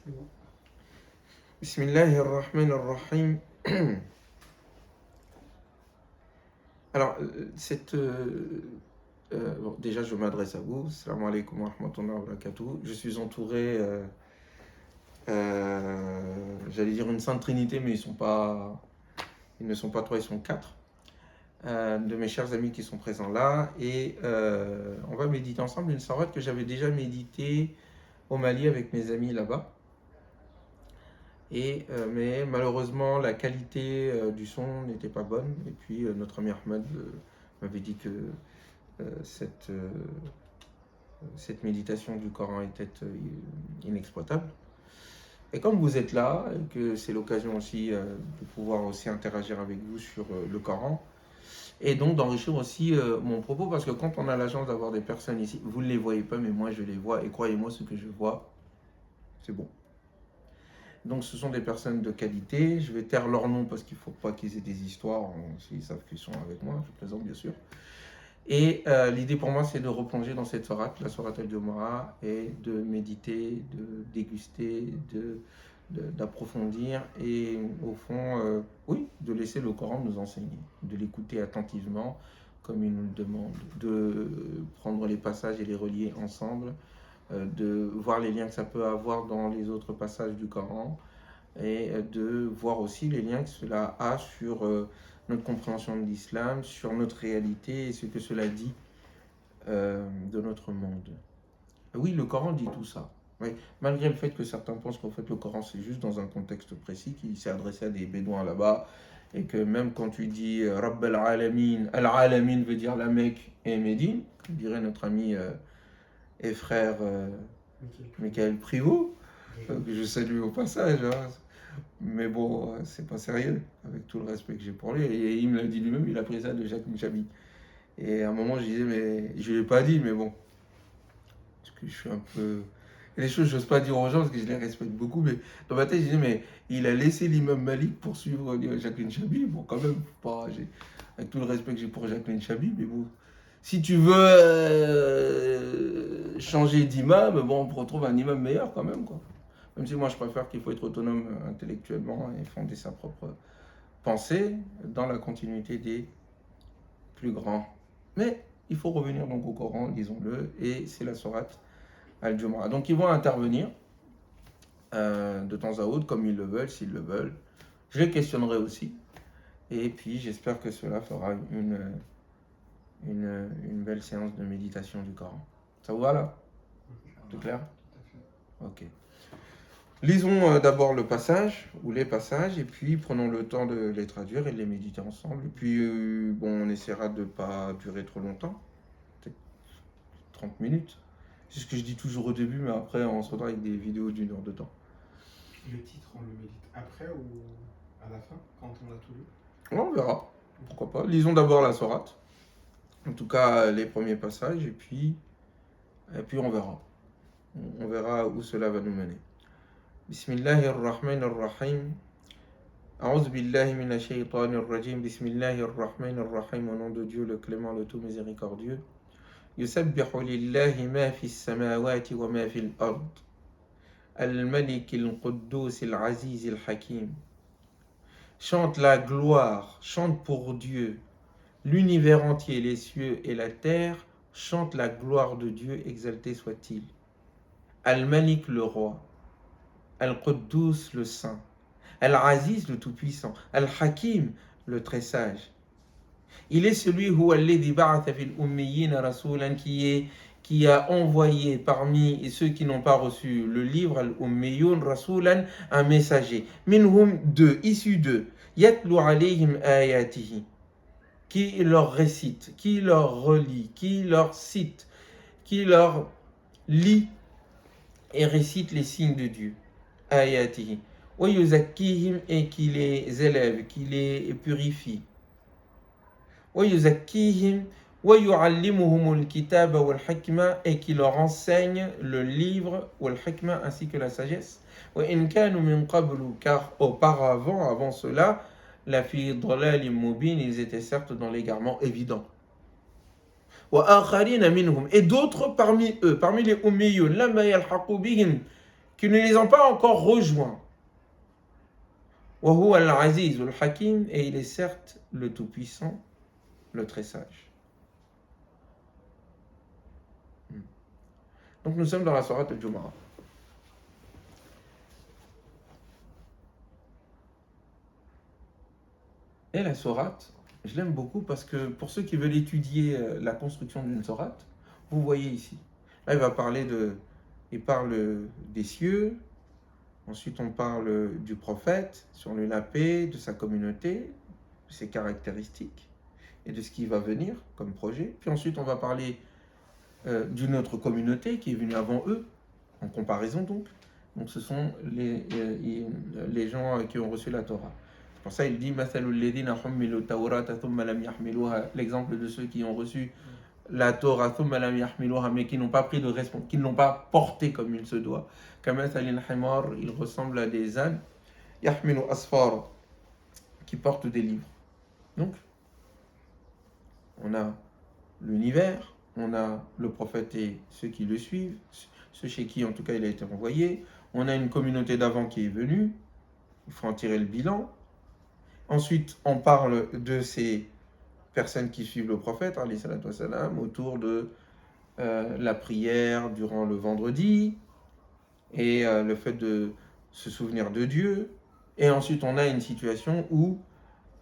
C'est bon. Bismillahirrahmanirrahim. Alors, bon, déjà, je m'adresse à vous. Salam alaikum wa rahmatullahi wa barakatuh. Je suis entouré, j'allais dire une sainte trinité, mais ils ne sont pas trois, ils sont quatre. De mes chers amis qui sont présents là. Et on va méditer ensemble une sourate que j'avais déjà méditée au Mali avec mes amis là-bas. Mais malheureusement, la qualité du son n'était pas bonne. Et puis, notre ami Ahmed m'avait dit que cette méditation du Coran était inexploitable. Et comme vous êtes là, et que c'est l'occasion aussi de pouvoir aussi interagir avec vous sur le Coran, et donc d'enrichir aussi mon propos, parce que quand on a la chance d'avoir des personnes ici, vous ne les voyez pas, mais moi je les vois, et croyez-moi, ce que je vois, c'est bon. Donc ce sont des personnes de qualité. Je vais taire leur nom parce qu'il ne faut pas qu'ils aient des histoires s'ils savent qu'ils sont avec moi. Je plaisante bien sûr. Et l'idée pour moi, c'est de replonger dans cette sourate, la sourate Al-Jumu'ah, et de méditer, de déguster, d'approfondir et au fond, oui, de laisser le Coran nous enseigner, de l'écouter attentivement comme il nous le demande, de prendre les passages et les relier ensemble, de voir les liens que ça peut avoir dans les autres passages du Coran et de voir aussi les liens que cela a sur notre compréhension de l'islam, sur notre réalité et ce que cela dit de notre monde. Oui, le Coran dit tout ça. Oui. Malgré le fait que certains pensent qu'en fait le Coran c'est juste dans un contexte précis, qui s'est adressé à des bédouins là-bas, et que même quand tu dis Rabb al-Alamin, al-Alamin veut dire la Mecque et Médine, comme dirait notre ami et frère Michael Privot, que je salue au passage. Hein. Mais bon, c'est pas sérieux, avec tout le respect que j'ai pour lui. Et il me l'a dit lui-même, il a pris ça de Jacques Michabi. Et à un moment, je disais, mais je lui ai pas dit, mais bon, parce que je suis un peu. Il y a des choses, je n'ose pas dire aux gens parce que je les respecte beaucoup, mais dans ma tête, je disais, mais il a laissé l'imam Malik poursuivre Jacqueline Chabi. Bon, quand même, pas, avec tout le respect que j'ai pour Jacqueline Chabi, mais bon, si tu veux changer d'imam, bon, on retrouve un imam meilleur quand même, quoi. Même si moi, je préfère qu'il faut être autonome intellectuellement et fonder sa propre pensée dans la continuité des plus grands. Mais il faut revenir donc au Coran, disons-le, et c'est la sourate Al-Jumu'ah. Donc ils vont intervenir de temps à autre, comme ils le veulent, s'ils le veulent. Je les questionnerai aussi. Et puis j'espère que cela fera une belle séance de méditation du Coran. Ça vous va là? Tout clair? Ok. Lisons d'abord le passage, ou les passages, et puis prenons le temps de les traduire et de les méditer ensemble. Et puis, bon, on essaiera de ne pas durer trop longtemps, peut-être 30 minutes. C'est ce que je dis toujours au début, mais après, on se retrouve avec des vidéos d'1 heure de temps. Le titre, on le médite après ou à la fin, quand on a tout lu? On verra, pourquoi pas. Lisons d'abord la sourate, en tout cas les premiers passages, et puis on verra. On verra où cela va nous mener. Bismillahirrahmanirrahim. A'udhu billahi minash shaytanir rajim. Bismillahirrahmanirrahim. Au nom de Dieu, le clément, le tout miséricordieux. Yusabbihu lillahi ma fis samawati wa ma fil ard. Al-Malik al-Quddus al-Aziz al-Hakim. Chante la gloire, chante pour Dieu. L'univers entier, les cieux et la terre, chante la gloire de Dieu, exalté soit-il. Al-Malik le roi. Al-Quddus le saint. Al-Aziz le tout-puissant. Al-Hakim le très sage. Il est celui qui a envoyé parmi ceux qui n'ont pas reçu le livre, Al-Ummiyun Rasulan, un messager. Minhum d'eux, issus d'eux. Yatlu alayhim ayatihi. Qui leur récite, qui leur relit, qui leur cite, qui leur lit et récite les signes de Dieu. Ayatihi. Wa yuzakkihim, et qui les élève, qui les purifie. وَيُزَكِّيهِمْ وَيُعَلِّمُهُمُ الْكِتَابَ وَالْحِكْمَةَ, et qui leur enseigne le livre والحكمة ainsi que la sagesse. وَإِنْ كَانُوا مِنْ قَبْلُ, car auparavant, avant cela, لَفِي ضَلَالٍ مُبِينٍ, ils étaient certes dans l'égarement évident. وَآخَرِينَ مِنْهُمْ, et d'autres parmi eux, parmi les Ummiyun, لَمَّا يَلْحَقُوا بِهِمْ, qui ne les ont pas encore rejoints. Wa huwa al-aziz al-hakim, et il est certes le tout-puissant, le très sage. Donc nous sommes dans la sourate al-Jumu'ah. Et la sourate, je l'aime beaucoup parce que pour ceux qui veulent étudier la construction d'une sourate, vous voyez ici. Là, il parle des cieux. Ensuite, on parle du prophète, sur la paix, de sa communauté, de ses caractéristiques et de ce qui va venir comme projet. Puis ensuite, on va parler d'une autre communauté qui est venue avant eux, en comparaison donc. Donc ce sont les gens qui ont reçu la Torah. Pour ça, il dit l'exemple de ceux qui ont reçu la Torah, mais qui n'ont pas pris de responsabilité, qui ne l'ont pas porté comme il se doit. Il ressemble à des ânes qui portent des livres. Donc, on a l'univers, on a le prophète et ceux qui le suivent, ceux chez qui en tout cas il a été envoyé. On a une communauté d'avant qui est venue, il faut en tirer le bilan. Ensuite, on parle de ces personnes qui suivent le prophète, autour de la prière durant le vendredi et le fait de se souvenir de Dieu. Et ensuite, on a une situation où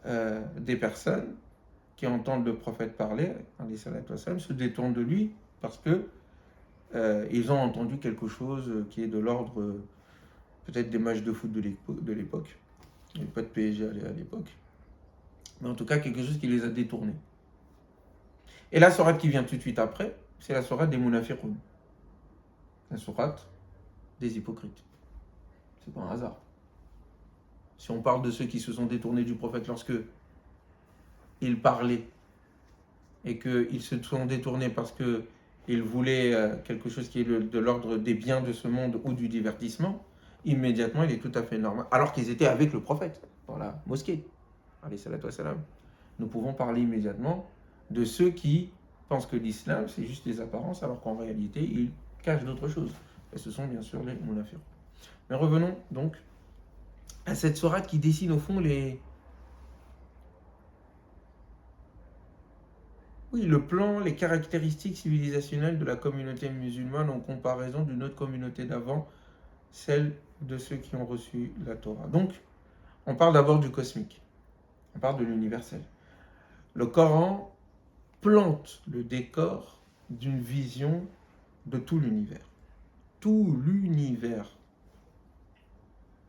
des personnes qui entendent le prophète parler, se détournent de lui parce que ils ont entendu quelque chose qui est de l'ordre peut-être des matchs de foot de l'époque. Il n'y avait pas de PSG à l'époque. Mais en tout cas, quelque chose qui les a détournés. Et la sourate qui vient tout de suite après, c'est la sourate des Munafiqun. La sourate des hypocrites. C'est pas un hasard. Si on parle de ceux qui se sont détournés du prophète lorsque il parlait et qu'ils se sont détournés parce qu'ils voulaient quelque chose qui est de l'ordre des biens de ce monde ou du divertissement, immédiatement il est tout à fait normal. Alors qu'ils étaient avec le prophète dans la mosquée. Nous pouvons parler immédiatement de ceux qui pensent que l'islam c'est juste des apparences alors qu'en réalité ils cachent d'autres choses. Et ce sont bien sûr les munafiqun. Mais revenons donc à cette sourate qui dessine au fond le plan, les caractéristiques civilisationnelles de la communauté musulmane en comparaison d'une autre communauté d'avant, celle de ceux qui ont reçu la Torah. Donc, on parle d'abord du cosmique, on parle de l'universel. Le Coran plante le décor d'une vision de tout l'univers. Tout l'univers,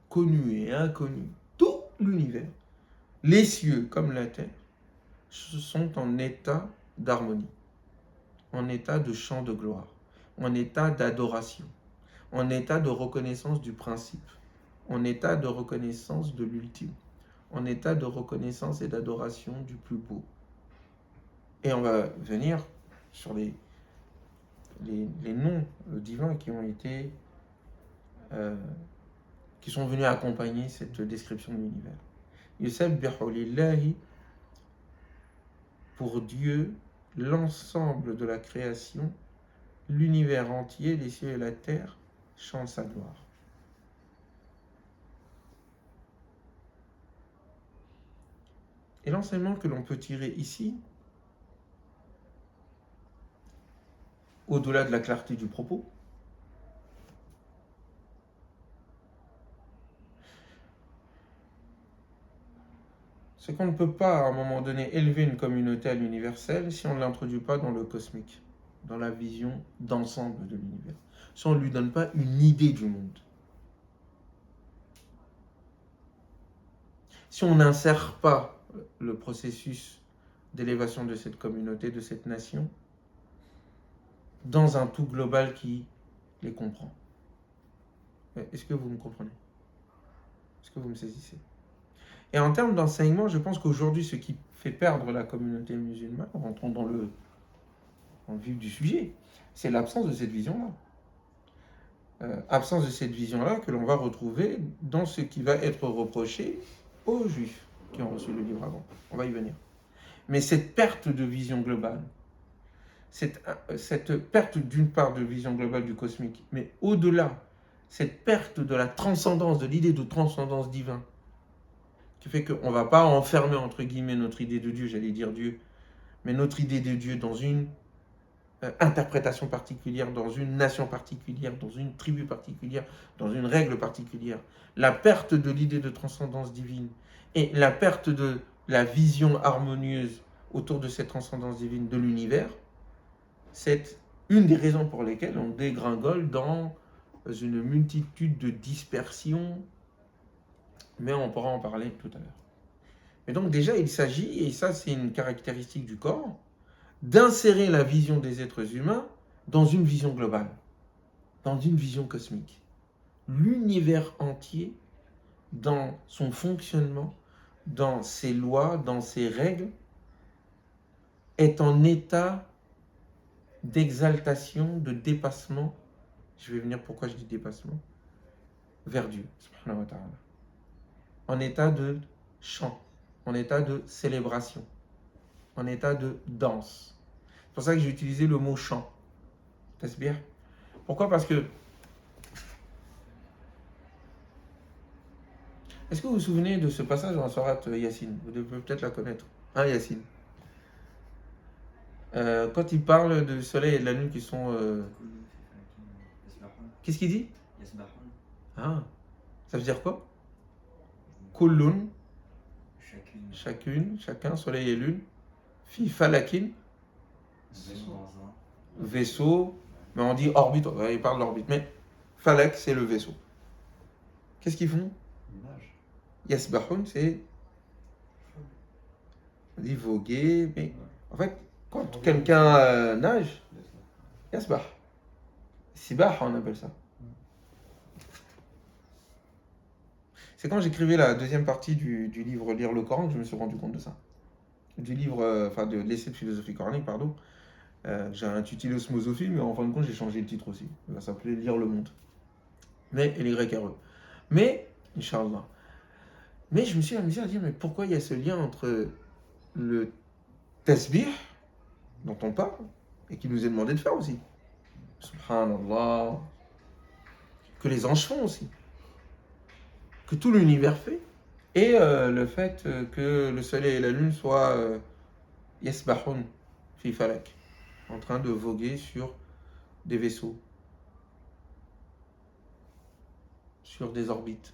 connu et inconnu, tout l'univers, les cieux comme la terre, sont en état d'harmonie, en état de chant de gloire, en état d'adoration, en état de reconnaissance du principe, en état de reconnaissance de l'ultime, en état de reconnaissance et d'adoration du plus beau. Et on va venir sur les noms divins qui ont été qui sont venus accompagner cette description de l'univers. Yusabbihu lillahi, pour Dieu, l'ensemble de la création, l'univers entier, les cieux et la terre, chantent sa gloire. Et l'enseignement que l'on peut tirer ici, au-delà de la clarté du propos, c'est qu'on ne peut pas, à un moment donné, élever une communauté à l'universel si on ne l'introduit pas dans le cosmique, dans la vision d'ensemble de l'univers. Si on ne lui donne pas une idée du monde. Si on n'insère pas le processus d'élévation de cette communauté, de cette nation, dans un tout global qui les comprend. Est-ce que vous me comprenez? Est-ce que vous me saisissez? Et en termes d'enseignement, je pense qu'aujourd'hui, ce qui fait perdre la communauté musulmane, rentrons dans le vif du sujet, c'est l'absence de cette vision-là. Absence de cette vision-là que l'on va retrouver dans ce qui va être reproché aux Juifs qui ont reçu le livre avant. On va y venir. Mais cette perte de vision globale, cette perte d'une part de vision globale du cosmique, mais au-delà, cette perte de la transcendance, de l'idée de transcendance divine, qui fait qu'on ne va pas enfermer, entre guillemets, notre idée de Dieu, j'allais dire Dieu, mais notre idée de Dieu dans une interprétation particulière, dans une nation particulière, dans une tribu particulière, dans une règle particulière. La perte de l'idée de transcendance divine et la perte de la vision harmonieuse autour de cette transcendance divine de l'univers, c'est une des raisons pour lesquelles on dégringole dans une multitude de dispersions, mais on pourra en parler tout à l'heure. Mais donc déjà, il s'agit, et ça c'est une caractéristique du corps, d'insérer la vision des êtres humains dans une vision globale, dans une vision cosmique. L'univers entier, dans son fonctionnement, dans ses lois, dans ses règles, est en état d'exaltation, de dépassement. Je vais venir pourquoi je dis dépassement. Vers Dieu, subhanahu wa ta'ala. En état de chant, en état de célébration, en état de danse. C'est pour ça que j'ai utilisé le mot chant. Tasbih. Pourquoi? Parce que est-ce que vous vous souvenez de ce passage dans la sourate Yassine? Vous devez peut-être la connaître. Hein, Yassine? Quand il parle du soleil et de la lune qui sont... Qu'est-ce qu'il dit? Ah, ça veut dire quoi? Kullun, chacun, soleil et lune. Fi falakin, vaisseau, mais on dit orbite, il parle d'orbite, mais falak c'est le vaisseau. Qu'est-ce qu'ils font? Yasbahun, c'est... On dit voguer, mais en fait, quand quelqu'un nage, yasbah. Sibah, on appelle ça. C'est quand j'écrivais la deuxième partie du livre Lire le Coran que je me suis rendu compte de ça. Du livre, de l'essai de philosophie coranique, pardon. J'ai intitulé Osmosophie, mais en fin de compte, j'ai changé le titre aussi. Il va s'appeler Lire le monde. Mais LYRE. Mais, Inch'Allah. Mais je me suis amusé à dire, mais pourquoi il y a ce lien entre le tasbih, dont on parle, et qui nous est demandé de faire aussi. Subhanallah. Que les anges font aussi. Que tout l'univers fait. Et le fait que le soleil et la lune soient yasbahun fi falak, en train de voguer sur des vaisseaux, sur des orbites,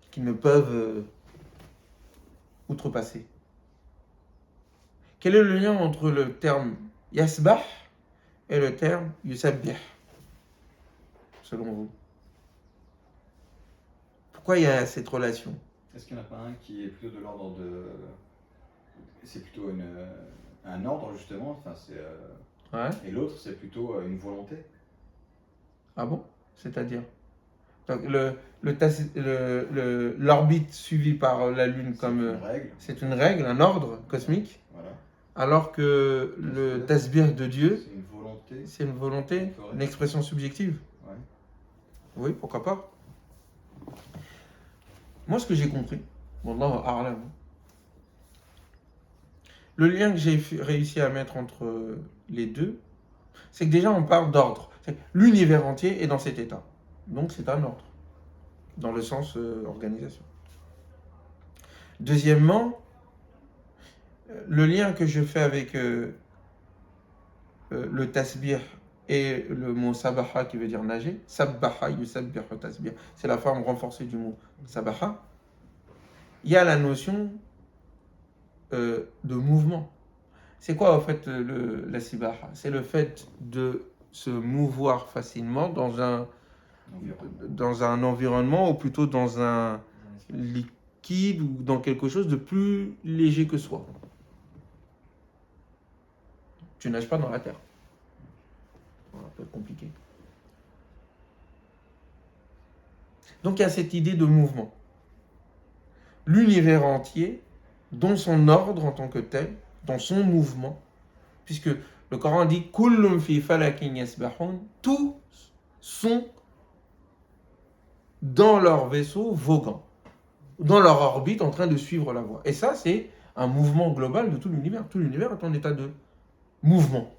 qui ne peuvent outrepasser. Quel est le lien entre le terme yasbah et le terme yusabbih, selon vous? Pourquoi il y a cette relation? Est-ce qu'il n'y en a pas un qui est plutôt de l'ordre de... C'est plutôt un ordre, justement, enfin, c'est, Ouais. et l'autre, c'est plutôt une volonté. Ah bon? C'est-à-dire? Donc l'orbite suivie par la Lune comme... C'est une règle. C'est une règle, un ordre cosmique, Voilà. alors que le tasbih de Dieu, C'est une volonté. c'est une volonté, une expression subjective. Ouais. Oui, pourquoi pas? Moi, ce que j'ai compris, Wallahu a'lam, le lien que j'ai réussi à mettre entre les deux, c'est que déjà on parle d'ordre. L'univers entier est dans cet état. Donc c'est un ordre, dans le sens organisation. Deuxièmement, le lien que je fais avec le tasbih et le mot sabaha qui veut dire nager, sabbaha yusabbihu tasbih, c'est la forme renforcée du mot sabaha. Il y a la notion de mouvement. C'est quoi en fait la sibaha? C'est le fait de se mouvoir facilement dans un environnement, ou plutôt dans un liquide ou dans quelque chose de plus léger que soi. Tu nages pas dans la terre. Un peu compliqué. Donc il y a cette idée de mouvement. L'univers entier, dans son ordre en tant que tel, dans son mouvement, puisque le Coran dit Kullun fi falakin yasbahun, tous sont dans leur vaisseau voguant, dans leur orbite en train de suivre la voie. Et ça, c'est un mouvement global de tout l'univers. Tout l'univers est en état de mouvement.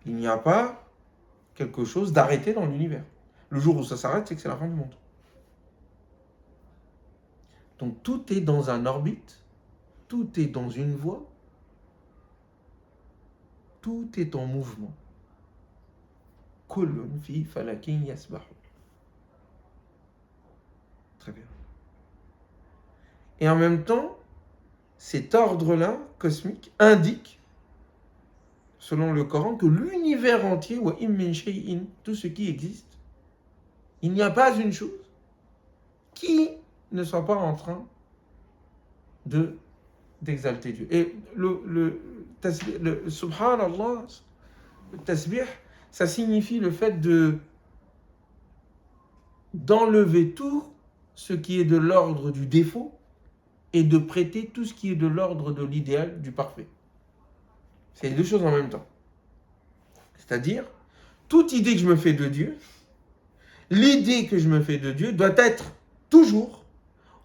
Il n'y a pas quelque chose d'arrêté dans l'univers. Le jour où ça s'arrête, c'est que c'est la fin du monde. Donc tout est dans un orbite, tout est dans une voie, tout est en mouvement. Kullun fi falakin yasbahu. Très bien. Et en même temps, cet ordre-là, cosmique, indique, selon le Coran, que l'univers entier, wa in min shay'in, tout ce qui existe, il n'y a pas une chose qui ne soit pas en train d'exalter Dieu. Et le subhanallah, le tasbih, ça signifie le fait d'enlever tout ce qui est de l'ordre du défaut et de prêter tout ce qui est de l'ordre de l'idéal, du parfait. C'est les deux choses en même temps. C'est-à-dire, toute idée que je me fais de Dieu, l'idée que je me fais de Dieu doit être toujours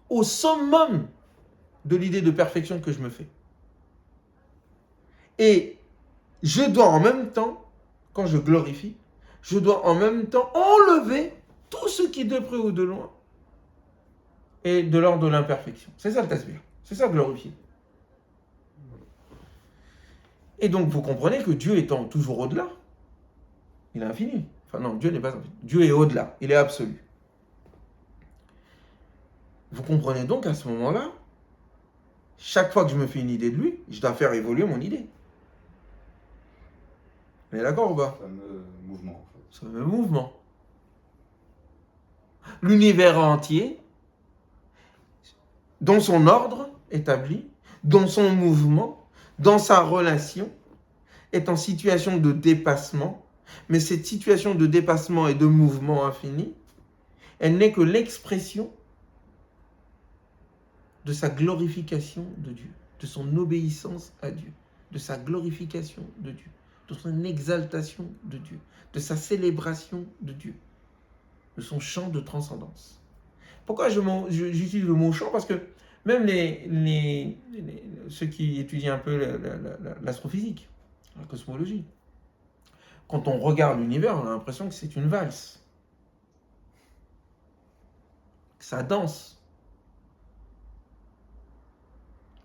au summum de l'idée de perfection que je me fais. Et je dois en même temps, quand je glorifie, je dois en même temps enlever tout ce qui de près ou de loin est de l'ordre de l'imperfection. C'est ça le tasbih. C'est ça glorifier. Et donc vous comprenez que Dieu étant toujours au-delà, il est infini. Enfin non, Dieu n'est pas infini. Dieu est au-delà, il est absolu. Vous comprenez donc à ce moment-là, chaque fois que je me fais une idée de lui, je dois faire évoluer mon idée. On est d'accord ou pas? Ce fameux mouvement, en fait. Ce fameux mouvement. L'univers entier, dans son ordre établi, dans son mouvement, dans sa relation, est en situation de dépassement. Mais cette situation de dépassement et de mouvement infini, elle n'est que l'expression de sa glorification de Dieu, de son obéissance à Dieu, de sa glorification de Dieu, de son exaltation de Dieu, de sa célébration de Dieu, de son champ de transcendance. Pourquoi j'utilise le mot champ? Parce que même ceux qui étudient un peu l'astrophysique, la cosmologie, quand on regarde l'univers, on a l'impression que c'est une valse, que ça danse.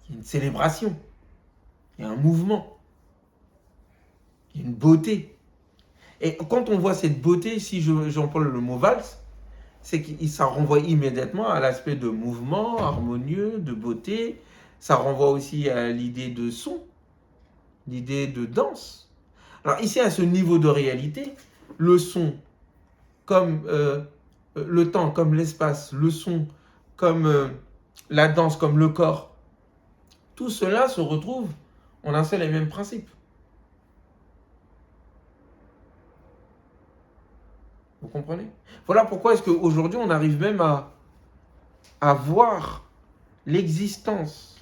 Il y a une célébration, il y a un mouvement, il y a une beauté. Et quand on voit cette beauté, si j'emploie le mot valse, c'est que ça renvoie immédiatement à l'aspect de mouvement harmonieux, de beauté. Ça renvoie aussi à l'idée de son, l'idée de danse. Alors ici, à ce niveau de réalité, le son comme le temps, comme l'espace, le son comme la danse, comme le corps, tout cela se retrouve en un seul et même principe. Vous comprenez? Voilà pourquoi est-ce qu'aujourd'hui on arrive même à voir l'existence,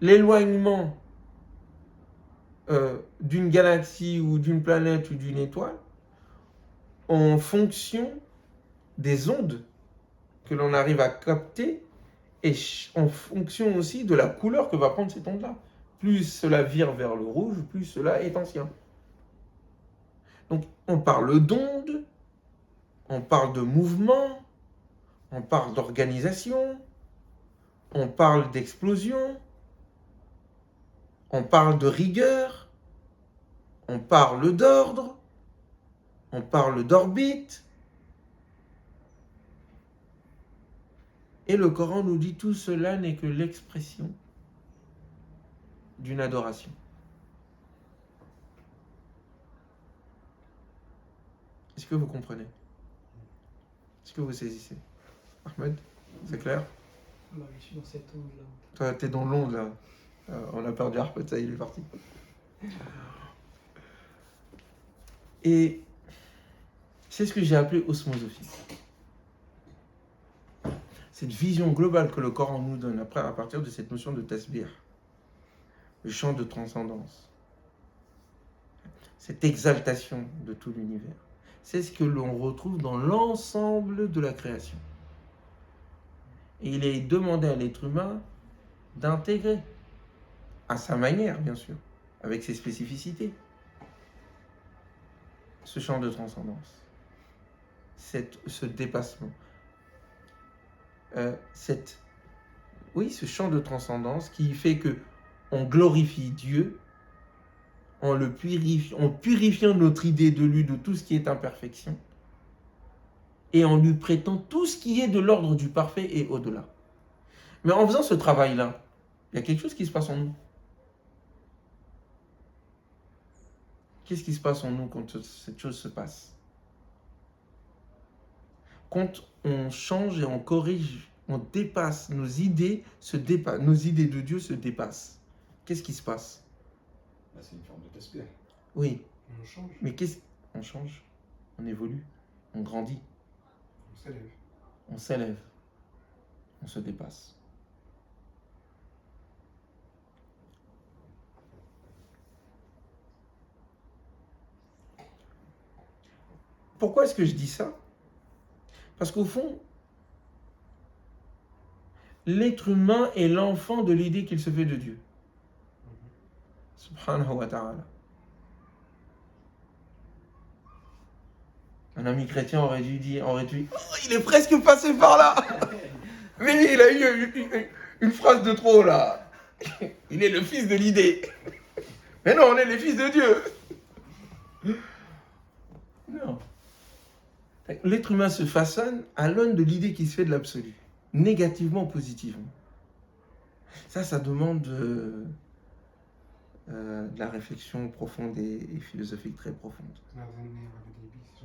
l'éloignement d'une galaxie ou d'une planète ou d'une étoile en fonction des ondes que l'on arrive à capter et en fonction aussi de la couleur que va prendre cette onde-là. Plus cela vire vers le rouge, plus cela est ancien. Donc on parle d'onde, on parle de mouvement, on parle d'organisation, on parle d'explosion, on parle de rigueur, on parle d'ordre, on parle d'orbite. Et le Coran nous dit tout cela n'est que l'expression d'une adoration. Est-ce que vous comprenez? Est-ce que vous saisissez? Ahmed, c'est clair? Je suis dans cette onde-là. Toi, t'es dans l'onde là. On a perdu Ahmed, ça y est, il est parti. Et c'est ce que j'ai appelé osmosophie. Cette vision globale que le Coran nous donne après à partir de cette notion de tasbih, le champ de transcendance, cette exaltation de tout l'univers, c'est ce que l'on retrouve dans l'ensemble de la création. Et il est demandé à l'être humain d'intégrer, à sa manière bien sûr, avec ses spécificités, ce champ de transcendance, ce dépassement, ce champ de transcendance qui fait que on glorifie Dieu en purifiant notre idée de lui, de tout ce qui est imperfection, et en lui prêtant tout ce qui est de l'ordre du parfait et au-delà. Mais en faisant ce travail-là, il y a quelque chose qui se passe en nous. Qu'est-ce qui se passe en nous quand cette chose se passe? Quand on change et on corrige, on dépasse, nos idées de Dieu se dépassent. Qu'est-ce qui se passe? C'est une forme de tasbih. Oui, On change, mais on change, on évolue, on grandit, on s'élève. on s'élève, on se dépasse. Pourquoi est-ce que je dis ça? Parce qu'au fond, l'être humain est l'enfant de l'idée qu'il se fait de Dieu. Subhanahu wa ta'ala. Un ami chrétien aurait dû dire, oh, il est presque passé par là. Mais il a eu une phrase de trop là. Il est le fils de l'idée. Mais non, on est les fils de Dieu. Non. L'être humain se façonne à l'aune de l'idée qui se fait de l'absolu, négativement ou positivement. Ça demande de la réflexion profonde et philosophique très profonde. Je me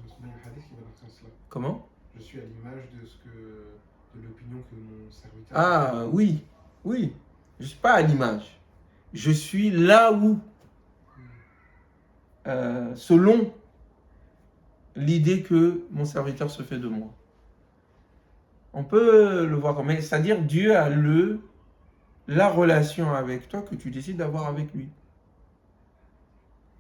souviens d'un hadith qui va dans ce sens-là. Comment? Je suis à l'image de l'opinion que mon serviteur. Ah oui. Je ne suis pas à l'image. Je suis là où, selon l'idée que mon serviteur se fait de moi. On peut le voir comme ça, c'est-à-dire Dieu a la relation avec toi que tu décides d'avoir avec lui.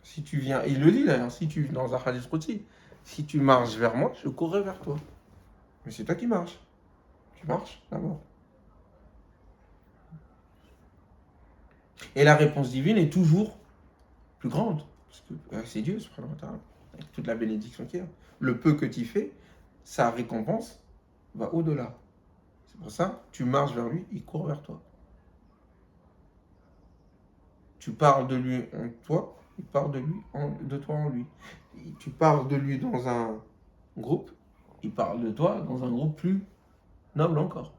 Si tu viens, il le dit d'ailleurs, dans un hadith qudsi, si tu marches vers moi, je courrai vers toi. Mais c'est toi qui marches. Tu marches d'abord. Et la réponse divine est toujours plus grande. Parce que c'est Dieu, subhanahu wa ta'ala, avec toute la bénédiction qu'il y a. Le peu que tu fais, sa récompense va au-delà. C'est pour ça, tu marches vers lui, il court vers toi. Tu parles de lui en toi, il parle de toi en lui. Tu parles de lui dans un groupe, il parle de toi dans un groupe plus noble encore.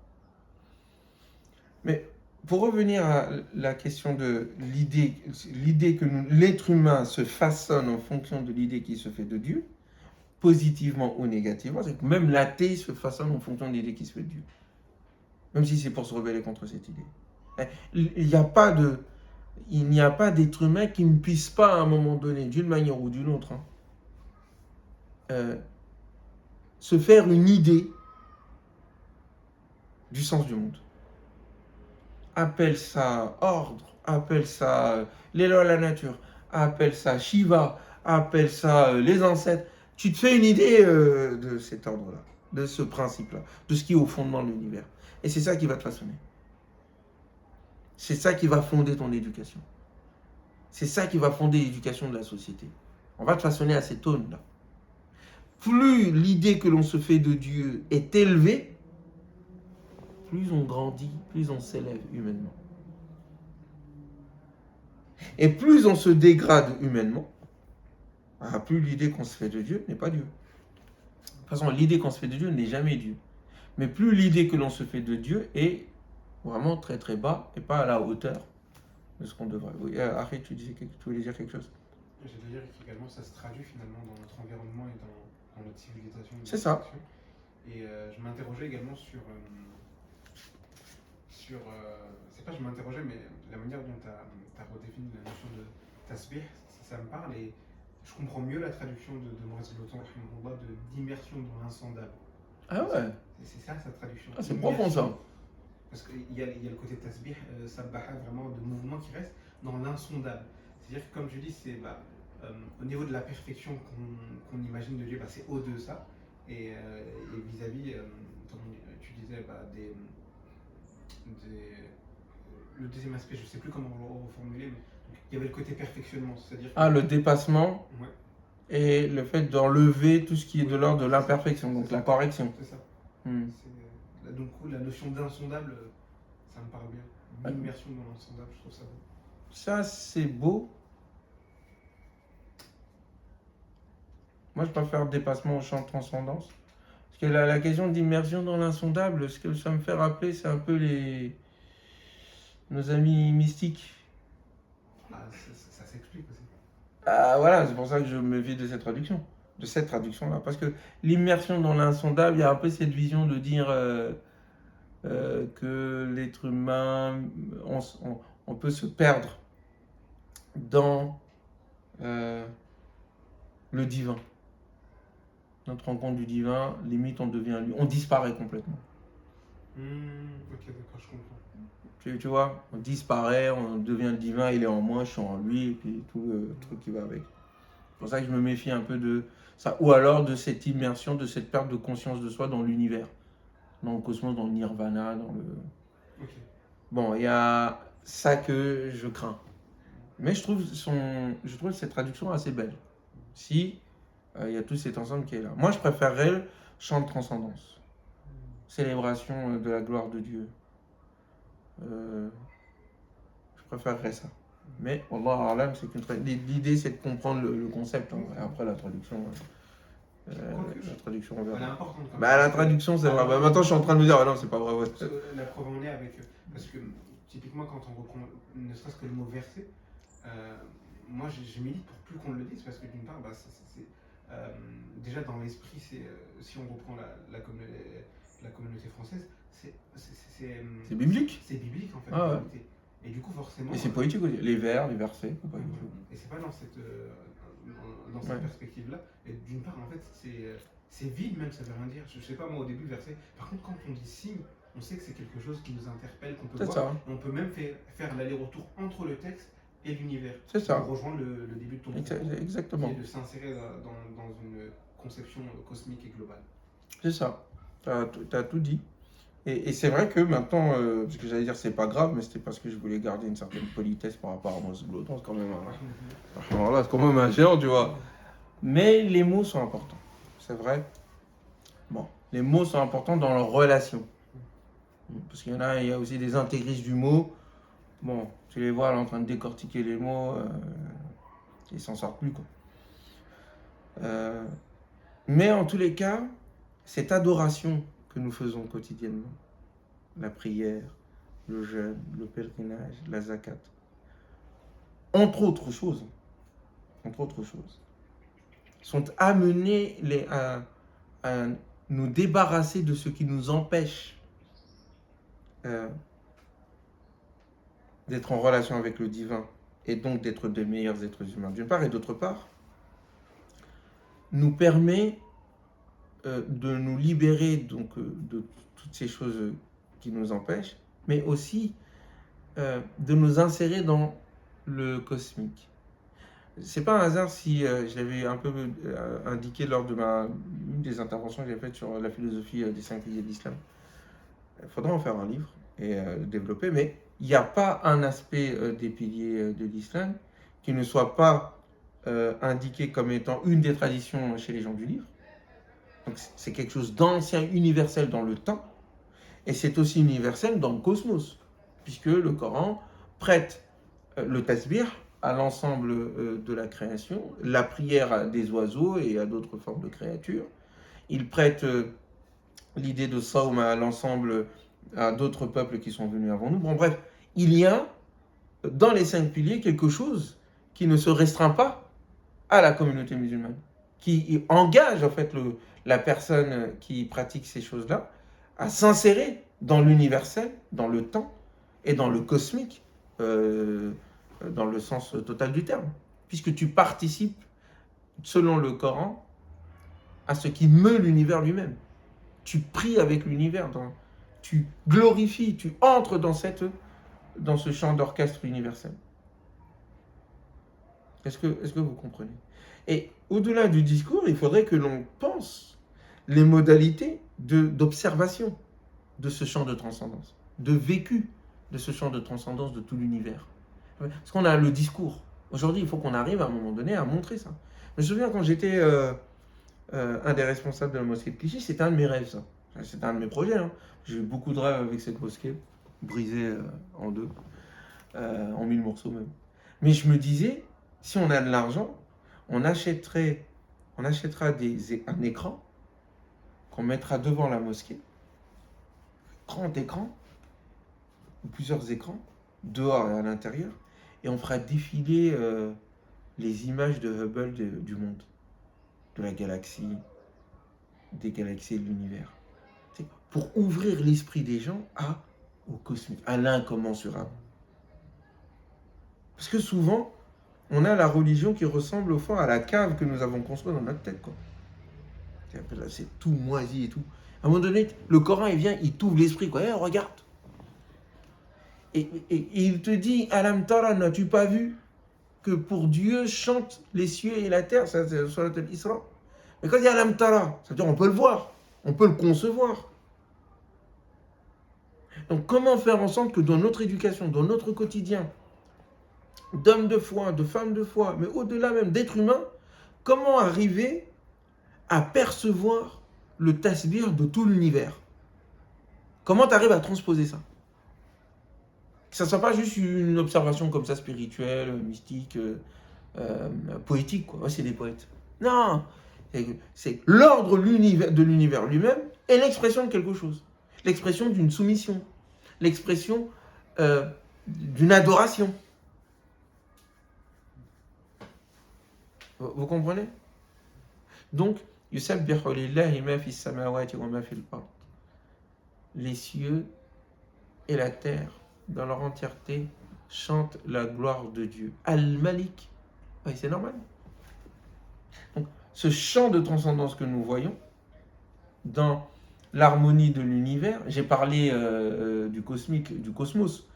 Mais pour revenir à la question de l'idée que l'être humain se façonne en fonction de l'idée qui se fait de Dieu, positivement ou négativement, c'est que même l'athée se façonne en fonction de l'idée qui se fait de Dieu. Même si c'est pour se rebeller contre cette idée. Il n'y a pas d'être humain qui ne puisse pas à un moment donné, d'une manière ou d'une autre, se faire une idée du sens du monde. Appelle ça ordre, appelle ça les lois de la nature, appelle ça Shiva, appelle ça les ancêtres. Tu te fais une idée de cet ordre-là, de ce principe-là, de ce qui est au fondement de l'univers. Et c'est ça qui va te façonner. C'est ça qui va fonder ton éducation. C'est ça qui va fonder l'éducation de la société. On va te façonner à cette aune-là. Plus l'idée que l'on se fait de Dieu est élevée, plus on grandit, plus on s'élève humainement. Et plus on se dégrade humainement, plus l'idée qu'on se fait de Dieu n'est pas Dieu. De toute façon, l'idée qu'on se fait de Dieu n'est jamais Dieu. Mais plus l'idée que l'on se fait de Dieu est vraiment très très bas et pas à la hauteur de ce qu'on devrait. Oui, arrête, tu voulais dire quelque chose. J'allais dire qu'également ça se traduit finalement dans notre environnement et dans notre civilisation. C'est ça. Et je m'interrogeais également sur c'est pas je m'interrogeais, mais la manière dont tu as redéfini la notion de tasbih, ça me parle et je comprends mieux la traduction de Maurice Lotan d'immersion dans l'insondable. Ah ouais. C'est ça sa traduction. C'est profond ça. Parce qu'il y a le côté tasbih, sabbaha, vraiment de mouvement qui reste dans l'insondable. C'est-à-dire que comme je dis, c'est au niveau de la perfection qu'on imagine de Dieu, c'est au-delà de ça. Et vis-à-vis, comme tu disais, le deuxième aspect, je ne sais plus comment le reformuler, mais il y avait le côté perfectionnement, c'est-à-dire le dépassement. Ouais. et le fait d'enlever tout ce qui est de l'ordre de l'imperfection, donc la correction. C'est ça. Hmm. Donc, la notion d'insondable, ça me parle bien. Ouais. L'immersion dans l'insondable, je trouve ça beau. Ça, c'est beau. Moi, je préfère dépassement au champ de transcendance. Parce que la question d'immersion dans l'insondable, ce que ça me fait rappeler, c'est un peu nos amis mystiques. Ah, ça s'explique aussi. Ah, voilà, c'est pour ça que je me méfie de cette traduction. De cette traduction-là. Parce que l'immersion dans l'insondable, il y a un peu cette vision de dire que l'être humain, on peut se perdre dans le divin. Notre rencontre du divin, limite on devient lui, on disparaît complètement. Ok, d'accord, je comprends. Tu vois, on disparaît, on devient le divin, il est en moi, je suis en lui, et puis tout le truc qui va avec. C'est pour ça que je me méfie un peu de ça. Ou alors de cette immersion, de cette perte de conscience de soi dans l'univers, dans le cosmos, dans le nirvana, dans le... Ok. Bon, il y a ça que je crains. Mais je trouve cette traduction assez belle. Si il y a tout cet ensemble qui est là. Moi, je préférerais le chant de transcendance. Célébration de la gloire de Dieu. Je préférerais ça. Mais, Wallah A'lam, c'est l'idée, c'est de comprendre le concept. Hein. Et après, la traduction, on Elle est verra. importante quand même. Bah, la traduction, c'est vrai. Bah, maintenant, je suis en train de me dire, ah non, c'est pas vrai. Ouais. La preuve en est avec. Parce que, typiquement, quand on reprend ne serait-ce que le mot verset, moi, je milite pour plus qu'on le dise, parce que d'une part, bah, déjà dans l'esprit, si on reprend la communauté française, C'est biblique. c'est biblique en fait. Ah, en ouais. réalité. Et du coup, forcément. Et c'est poétique aussi. Les vers, les versets. Faut pas du tout. Et c'est pas dans cette Ouais. perspective-là. Et d'une part, en fait, c'est vide même, ça veut rien dire. Je sais pas, moi, au début, verset. Par contre, quand on dit signe, on sait que c'est quelque chose qui nous interpelle, qu'on peut C'est voir. ça. On peut même faire l'aller-retour entre le texte et l'univers. C'est ça. Pour rejoindre le début de ton propos, Exactement. qui est de s'insérer dans une conception cosmique et globale. C'est ça. T'as tout dit. Et c'est vrai que maintenant, parce que j'allais dire c'est pas grave, mais c'était parce que je voulais garder une certaine politesse par rapport à Mos Gloton, c'est quand même c'est quand même un géant, tu vois. Mais les mots sont importants, c'est vrai. Bon, les mots sont importants dans leur relation. Parce qu'il il y a aussi des intégristes du mot. Bon, tu les vois là en train de décortiquer les mots, ils s'en sortent plus, quoi. Mais en tous les cas, cette adoration que nous faisons quotidiennement, la prière, le jeûne, le pèlerinage, la zakat, entre autres choses, sont amenés à nous débarrasser de ce qui nous empêche d'être en relation avec le divin et donc d'être de meilleurs êtres humains, d'une part, et d'autre part, nous permet de nous libérer donc, de toutes ces choses qui nous empêchent, mais aussi de nous insérer dans le cosmique. C'est pas un hasard si je l'avais un peu indiqué lors de une des interventions que j'ai faites sur la philosophie des 5 piliers de l'islam. Il faudra en faire un livre et le développer, mais il n'y a pas un aspect des piliers de l'islam qui ne soit pas indiqué comme étant une des traditions chez les gens du livre. Donc c'est quelque chose d'ancien, universel dans le temps, et c'est aussi universel dans le cosmos, puisque le Coran prête le tasbih à l'ensemble de la création, la prière à des oiseaux et à d'autres formes de créatures. Il prête l'idée de Sawm à l'ensemble, à d'autres peuples qui sont venus avant nous. Bon, bref, il y a dans les 5 piliers quelque chose qui ne se restreint pas à la communauté musulmane, qui engage en fait la personne qui pratique ces choses-là à s'insérer dans l'universel, dans le temps et dans le cosmique, dans le sens total du terme, puisque tu participes, selon le Coran, à ce qui meut l'univers lui-même. Tu pries avec l'univers, tu glorifies, tu entres dans ce champ d'orchestre universel. Est-ce que vous comprenez? Et au-delà du discours, il faudrait que l'on pense les modalités d'observation de ce champ de transcendance, de vécu de ce champ de transcendance de tout l'univers. Parce qu'on a le discours, Aujourd'hui, il faut qu'on arrive à un moment donné à montrer ça. Je me souviens quand j'étais un des responsables de la mosquée de Clichy, c'était un de mes rêves, ça. C'était un de mes projets. Hein. J'ai eu beaucoup de rêves avec cette mosquée, brisée en deux, en 1000 morceaux même. Mais je me disais, si on a de l'argent, on achètera un écran qu'on mettra devant la mosquée, grand écran, ou plusieurs écrans, dehors et à l'intérieur, et on fera défiler les images de Hubble du monde, de la galaxie, des galaxies et de l'univers. C'est pour ouvrir l'esprit des gens au cosmique, à l'incommensurable. Parce que souvent, on a la religion qui ressemble au fond à la cave que nous avons construite dans notre tête, quoi. C'est tout moisi et tout. À un moment donné, le Coran, il vient, il t'ouvre l'esprit, quoi. Hey, regarde. Et il te dit, Alam Tara, n'as-tu pas vu que pour Dieu chantent les cieux et la terre? Ça, c'est sur l'Isra. Mais quand il y a Alam Tara, c'est-à-dire on peut le voir, on peut le concevoir. Donc comment faire en sorte que dans notre éducation, dans notre quotidien, d'hommes de foi, de femmes de foi, mais au-delà même d'êtres humains, comment arriver à percevoir le tasbir de tout l'univers? Comment tu arrives à transposer ça? Que ça ne soit pas juste une observation comme ça, spirituelle, mystique, poétique, quoi. Ouais, c'est des poètes. Non, c'est l'ordre de l'univers lui-même et l'expression de quelque chose. L'expression d'une soumission. L'expression d'une adoration. Vous comprenez? Donc, yusabbihu lillahi ma fi samawati wa ma fi al-ard. Les cieux et la terre, dans leur entièreté, chantent la gloire de Dieu. Al-Malik. Oui, c'est normal. Donc, ce chant de transcendance que nous voyons dans l'harmonie de l'univers, j'ai parlé du cosmique, du cosmos,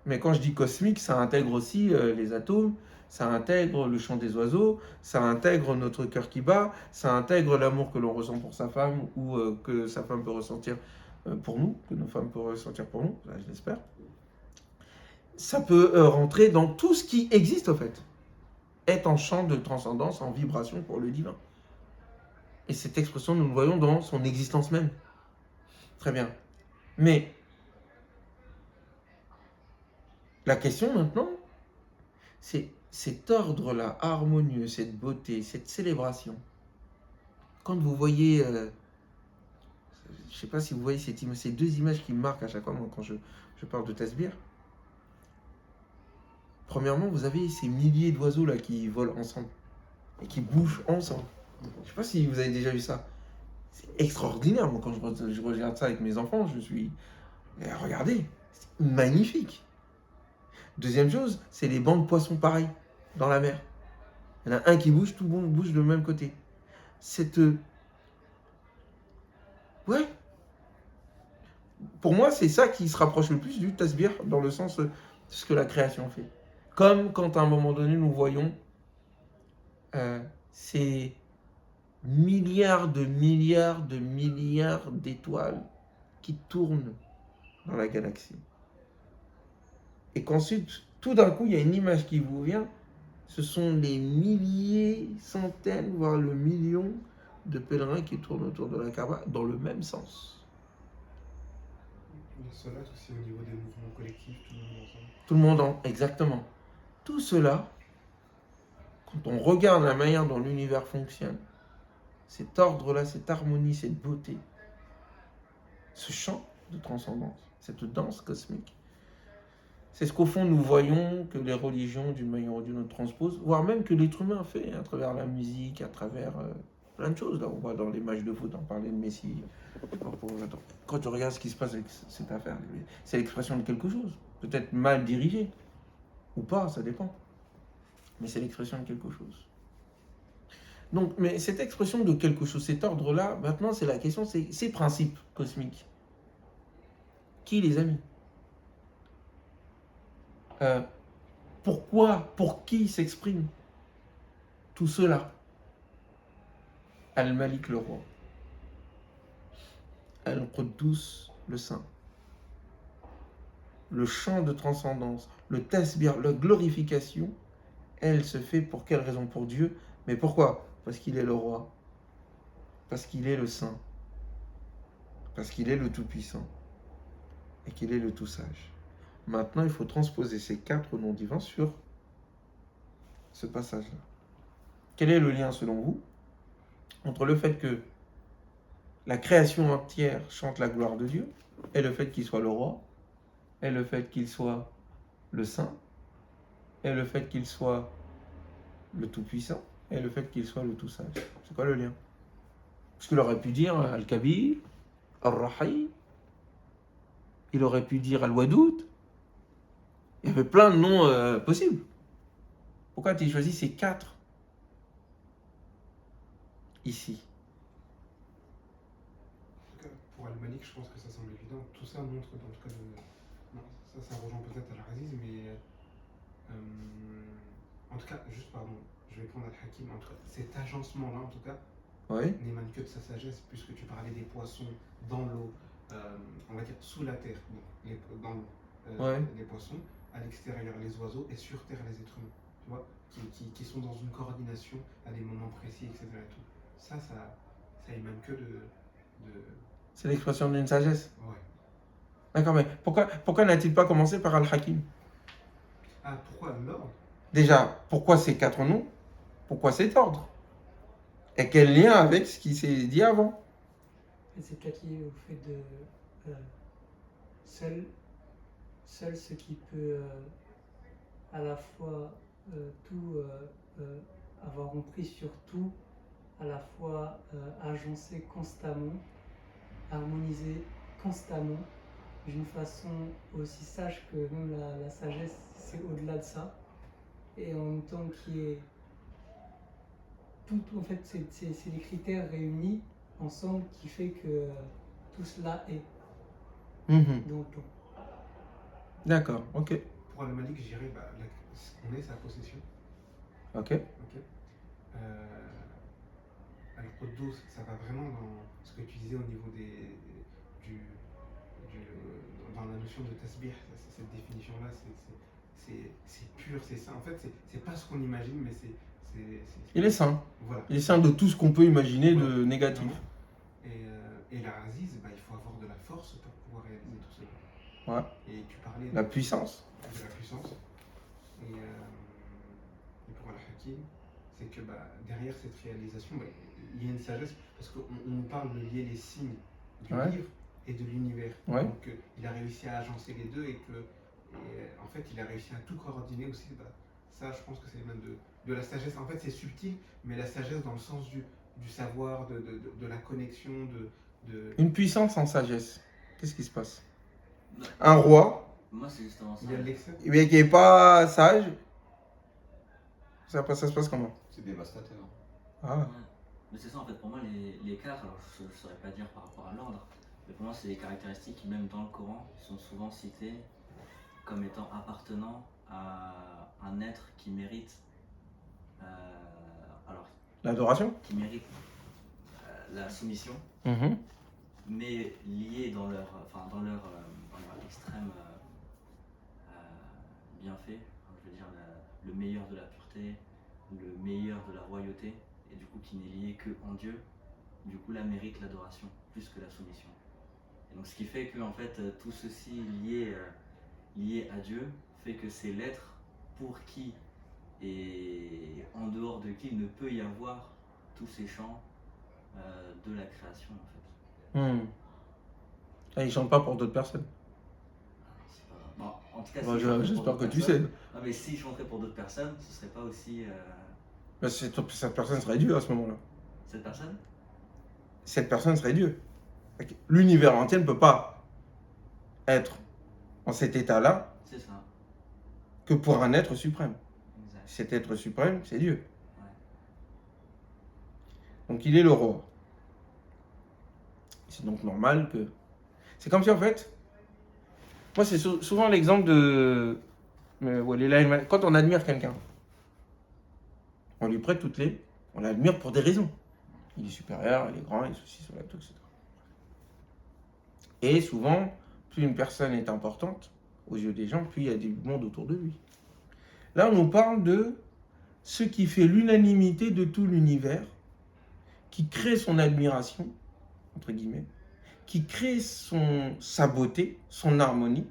mais quand je dis cosmique, ça intègre aussi les atomes, ça intègre le chant des oiseaux, ça intègre notre cœur qui bat, ça intègre l'amour que l'on ressent pour sa femme ou que sa femme peut ressentir pour nous, que nos femmes peuvent ressentir pour nous, je l'espère. Ça peut rentrer dans tout ce qui existe, en fait, est en chant de transcendance, en vibration pour le divin. Et cette expression, nous le voyons dans son existence même. Très bien. Mais la question maintenant, c'est cet ordre-là, harmonieux, cette beauté, cette célébration. Quand vous voyez, je ne sais pas si vous voyez ces deux images qui me marquent à chaque fois quand je parle de tasbir. Premièrement, vous avez ces milliers d'oiseaux là qui volent ensemble et qui bougent ensemble. Je ne sais pas si vous avez déjà vu ça. C'est extraordinaire. Moi, quand je regarde ça avec mes enfants, je suis... Regardez, c'est magnifique. Deuxième chose, c'est les bancs de poissons pareils dans la mer. Il y en a un qui bouge, tout le monde bouge de même côté. Ouais. Pour moi, c'est ça qui se rapproche le plus du tasbir dans le sens de ce que la création fait. Comme quand à un moment donné, nous voyons ces milliards d'étoiles qui tournent dans la galaxie. Et qu'ensuite, tout d'un coup, il y a une image qui vous vient. Ce sont les milliers, centaines, voire le million de pèlerins qui tournent autour de la Kaaba dans le même sens. Cela aussi au niveau des mouvements collectifs, tout le monde ensemble. Tout le monde exactement. Tout cela, quand on regarde la manière dont l'univers fonctionne, cet ordre-là, cette harmonie, cette beauté, ce chant de transcendance, cette danse cosmique, c'est ce qu'au fond nous voyons que les religions d'une manière ou d'une autre transposent, voire même que l'être humain fait à travers la musique, à travers plein de choses. Là, on voit dans les matchs de foot, on parlait de Messi. Quand tu regardes ce qui se passe avec cette affaire, c'est l'expression de quelque chose, peut-être mal dirigé, ou pas, ça dépend. Mais c'est l'expression de quelque chose. Donc, mais cette expression de quelque chose, cet ordre-là, maintenant, c'est la question, c'est ces principes cosmiques. Qui les a mis ? Pourquoi, pour qui s'exprime tout cela? Al-Malik le roi, Al-Quddus le saint, le chant de transcendance, le tasbir, la glorification elle se fait pour quelle raison? Pour Dieu. Mais pourquoi? Parce qu'il est le roi. Parce qu'il est le saint. Parce qu'il est le tout-puissant. Et qu'il est le tout-sage. Maintenant, il faut transposer ces 4 noms divins sur ce passage-là. Quel est le lien, selon vous, entre le fait que la création entière chante la gloire de Dieu, et le fait qu'il soit le roi, et le fait qu'il soit le saint, et le fait qu'il soit le tout-puissant, et le fait qu'il soit le tout-sage? C'est quoi le lien? Parce qu'il aurait pu dire Al-Kabir, Al-Rahim, il aurait pu dire Al-Wadoud. Il y avait plein de noms possibles. Pourquoi tu as choisi ces 4 ici? En tout cas, pour Al-Malik, je pense que ça semble évident. Tout ça montre, en tout cas, non, ça rejoint peut-être Al-Aziz, mais en tout cas, juste pardon, je vais prendre Al-Hakim. En tout cas, cet agencement-là, en tout cas, Oui. n'émane que de sa sagesse, puisque tu parlais des poissons dans l'eau, on va dire sous la terre, dans l'eau, Ouais. les poissons, à l'extérieur les oiseaux, et sur terre les êtres humains, tu vois, qui sont dans une coordination à des moments précis, etc. Et tout. Ça émane que de... C'est l'expression d'une sagesse. Ouais. D'accord, mais pourquoi n'a-t-il pas commencé par Al-Hakim? Ah, pourquoi l'ordre? Déjà, pourquoi ces 4 noms? Pourquoi cet ordre? Et quel lien avec ce qui s'est dit avant? Et c'est peut-être lié au fait de seul ce qui peut à la fois tout avoir repris sur tout, à la fois agencer constamment, harmoniser constamment, d'une façon aussi sage que même la sagesse, c'est au-delà de ça, et en même temps qui est tout, en fait, c'est les critères réunis ensemble qui fait que tout cela est dans le temps. D'accord, ok. Pour Al-Malik, je dirais, on est sa possession. Ok. Ok. Al-Quddus, ça va vraiment dans ce que tu disais au niveau dans la notion de tasbih, cette définition-là, c'est pur, c'est ça. En fait, c'est pas ce qu'on imagine, mais Il est saint. Voilà. Il est saint de tout ce qu'on peut imaginer Voilà. de négatif. Et la Aziz, il faut avoir de la force pour pouvoir réaliser tout cela. Ouais. Et tu parlais La puissance. de la puissance. Et pour Al-Hakim, c'est que derrière cette réalisation, il y a une sagesse, parce qu'on nous parle de lier les signes du Ouais. livre et de l'univers. Ouais. Donc il a réussi à agencer les deux et en fait il a réussi à tout coordonner aussi. Ça, je pense que c'est même de la sagesse. En fait, c'est subtil, mais la sagesse dans le sens du savoir, de la connexion, Une puissance sans sagesse. Qu'est-ce qui se passe? Un roi, Moi, c'est justement ça. Il y a de l'excès. mais qui n'est pas sage, ça se passe comment? C'est dévastateur. Ah. Ouais. Mais c'est ça, en fait, pour moi, les 4, alors je ne saurais pas dire par rapport à l'ordre, mais pour moi, c'est des caractéristiques qui, même dans le Coran, sont souvent citées comme étant appartenant à un être qui mérite, L'adoration. qui mérite la soumission, mais liés dans leur extrême bienfait, je veux dire le meilleur de la pureté, le meilleur de la royauté, et du coup qui n'est lié que en Dieu, du coup là mérite l'adoration plus que la soumission. Et donc ce qui fait que en fait tout ceci lié à Dieu fait que c'est l'être pour qui et en dehors de qui il ne peut y avoir tous ces champs de la création en fait. Ah, il ne chante pas pour d'autres personnes. C'est pas... bon, en tout cas, Bon, s'il chanterait pour j'espère d'autres que tu sais. personnes- Non, mais s'il chanterait pour d'autres personnes, ce serait pas aussi. Ben, cette personne serait Dieu à ce moment-là. Cette personne Cette personne serait Dieu. L'univers entier ne peut pas être en cet état-là C'est ça. que pour un être suprême. Exact. Cet être suprême, c'est Dieu. Ouais. Donc il est le roi. C'est donc normal que... C'est comme si en fait... Moi c'est souvent l'exemple de... Quand on admire quelqu'un, on lui prête toutes les... On l'admire pour des raisons. Il est supérieur, il est grand, il est ceci, cela, tout, etc. Et souvent, plus une personne est importante aux yeux des gens, plus il y a du monde autour de lui. Là, on nous parle de ce qui fait l'unanimité de tout l'univers, qui crée son admiration, entre guillemets, qui crée sa beauté, son harmonie,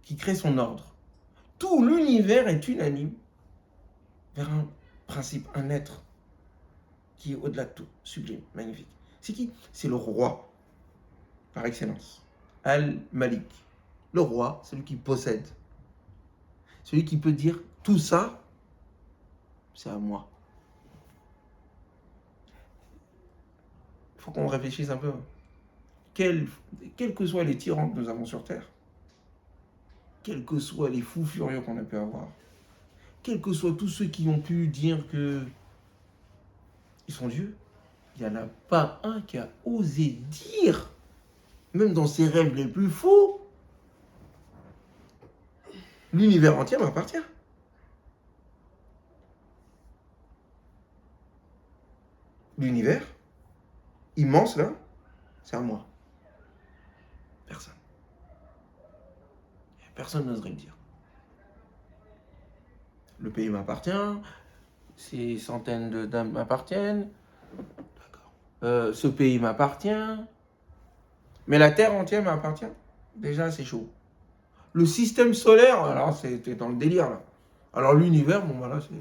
qui crée son ordre. Tout l'univers est unanime vers un principe, un être qui est au-delà de tout, sublime, magnifique. C'est qui? C'est le roi, par excellence. Al-Malik. Le roi, celui qui possède. Celui qui peut dire tout ça, c'est à moi. Il faut qu'on réfléchisse un peu. Quels que soient les tyrans que nous avons sur Terre, quels que soient les fous furieux qu'on a pu avoir, quels que soient tous ceux qui ont pu dire que ils sont dieux, il n'y en a pas un qui a osé dire, même dans ses rêves les plus fous, l'univers entier m'appartient. L'univers, immense là, c'est à moi. Personne. Personne n'oserait le dire. Le pays m'appartient, ces centaines de dames m'appartiennent, d'accord. Ce pays m'appartient, mais la terre entière m'appartient. Déjà, c'est chaud. Le système solaire, alors c'était dans le délire là. Alors l'univers, bon voilà, c'est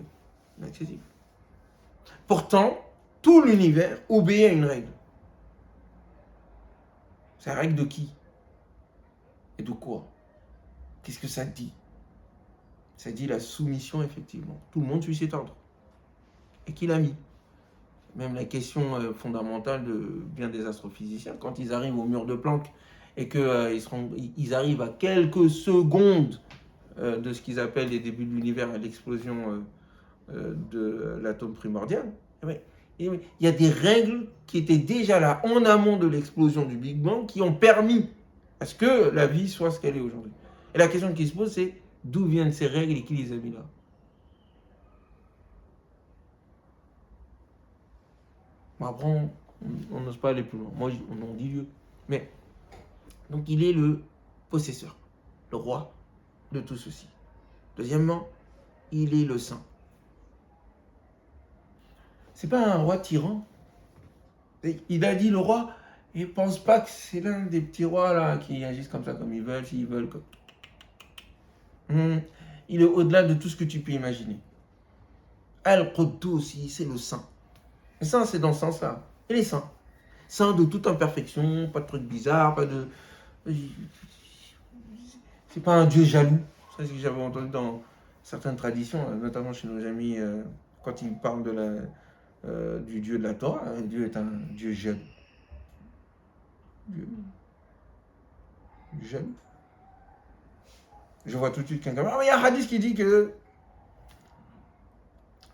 inaccessible. Pourtant, tout l'univers obéit à une règle. C'est la règle de qui? Et de quoi? Qu'est-ce que ça dit? Ça dit la soumission, effectivement. Tout le monde suit cet ordre. Et qui l'a mis? Même la question fondamentale de bien des astrophysiciens, quand ils arrivent au mur de Planck et qu'ils arrivent à quelques secondes de ce qu'ils appellent les débuts de l'univers, à l'explosion de l'atome primordial, il y a des règles qui étaient déjà là en amont de l'explosion du Big Bang qui ont permis à ce que la vie soit ce qu'elle est aujourd'hui. Et la question qui se pose, c'est d'où viennent ces règles et qui les a mis là? Bon, après, on n'ose pas aller plus loin. Moi, on dit Dieu. Mais, donc, il est le possesseur, le roi de tout ceci. Deuxièmement, il est le saint. C'est pas un roi tyran. Il a dit le roi, il pense pas que c'est l'un des petits rois là qui agissent comme ça, comme ils veulent, s'ils veulent. Il est au-delà de tout ce que tu peux imaginer. Al-Quddus aussi, c'est le saint. Le saint, c'est dans ce sens-là. Il est saint. Saint de toute imperfection, pas de trucs bizarres, pas de. C'est pas un Dieu jaloux. Ça, c'est ce que j'avais entendu dans certaines traditions, notamment chez nos amis, quand ils parlent du Dieu de la Torah. Dieu est un Dieu jaloux. Dieu jaloux. Je vois tout de suite quelqu'un. Ah, mais il y a un hadith qui dit que.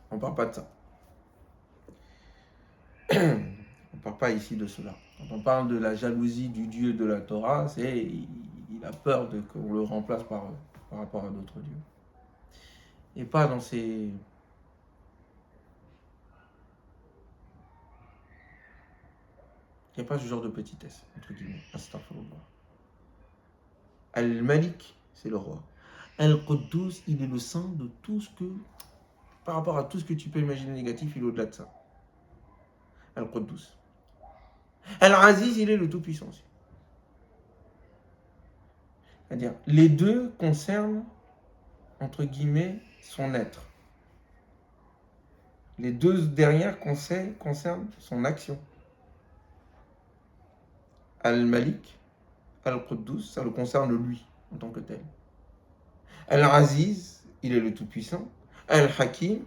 On ne parle pas de ça. On ne parle pas ici de cela. Quand on parle de la jalousie du Dieu de la Torah, il a peur qu'on le remplace par rapport à d'autres dieux. Et pas dans ces. Il n'y a pas ce genre de petitesse, entre guillemets. Astaghfirullah. Al-Malik, c'est le roi. Al-Quddus, il est le saint de tout ce que. Par rapport à tout ce que tu peux imaginer négatif, il est au-delà de ça. Al-Quddus. Al-Aziz, il est le tout-puissant aussi. C'est-à-dire, les deux concernent, entre guillemets, son être. Les deux dernières concernent son action. Al-Malik, Al-Quddus, ça le concerne lui, en tant que tel. Al-Aziz, il est le tout-puissant. Al-Hakim,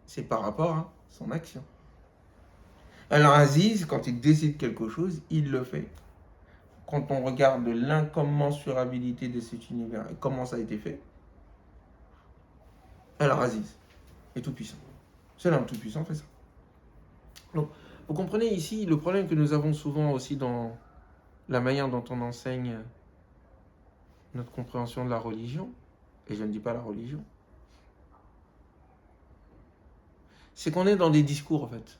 c'est par rapport à son action. Al-Aziz, quand il décide quelque chose, il le fait. Quand on regarde l'incommensurabilité de cet univers et comment ça a été fait, Al-Aziz est tout-puissant. Seul un tout-puissant fait ça. Donc, vous comprenez ici le problème que nous avons souvent aussi dans la manière dont on enseigne notre compréhension de la religion, et je ne dis pas la religion, c'est qu'on est dans des discours en fait.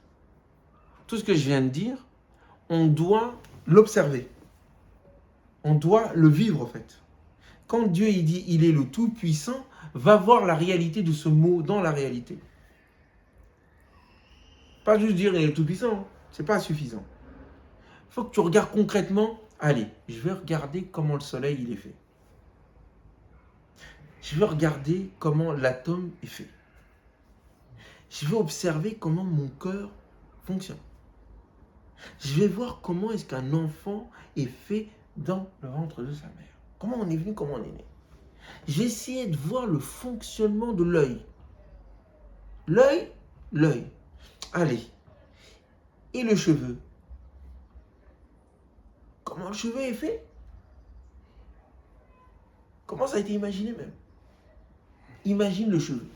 Tout ce que je viens de dire, on doit l'observer. On doit le vivre en fait. Quand Dieu il dit il est le tout-puissant, va voir la réalité de ce mot dans la réalité. Pas juste dire il est tout puissant, c'est pas suffisant. Il faut que tu regardes concrètement, allez, je vais regarder comment le soleil il est fait. Je vais regarder comment l'atome est fait. Je vais observer comment mon cœur fonctionne. Je vais voir comment est-ce qu'un enfant est fait dans le ventre de sa mère. Comment on est venu, comment on est né. J'ai essayé de voir le fonctionnement de l'œil. L'œil. Allez. Et le cheveu. Comment le cheveu est fait? Comment ça a été imaginé même? Imagine le cheveu.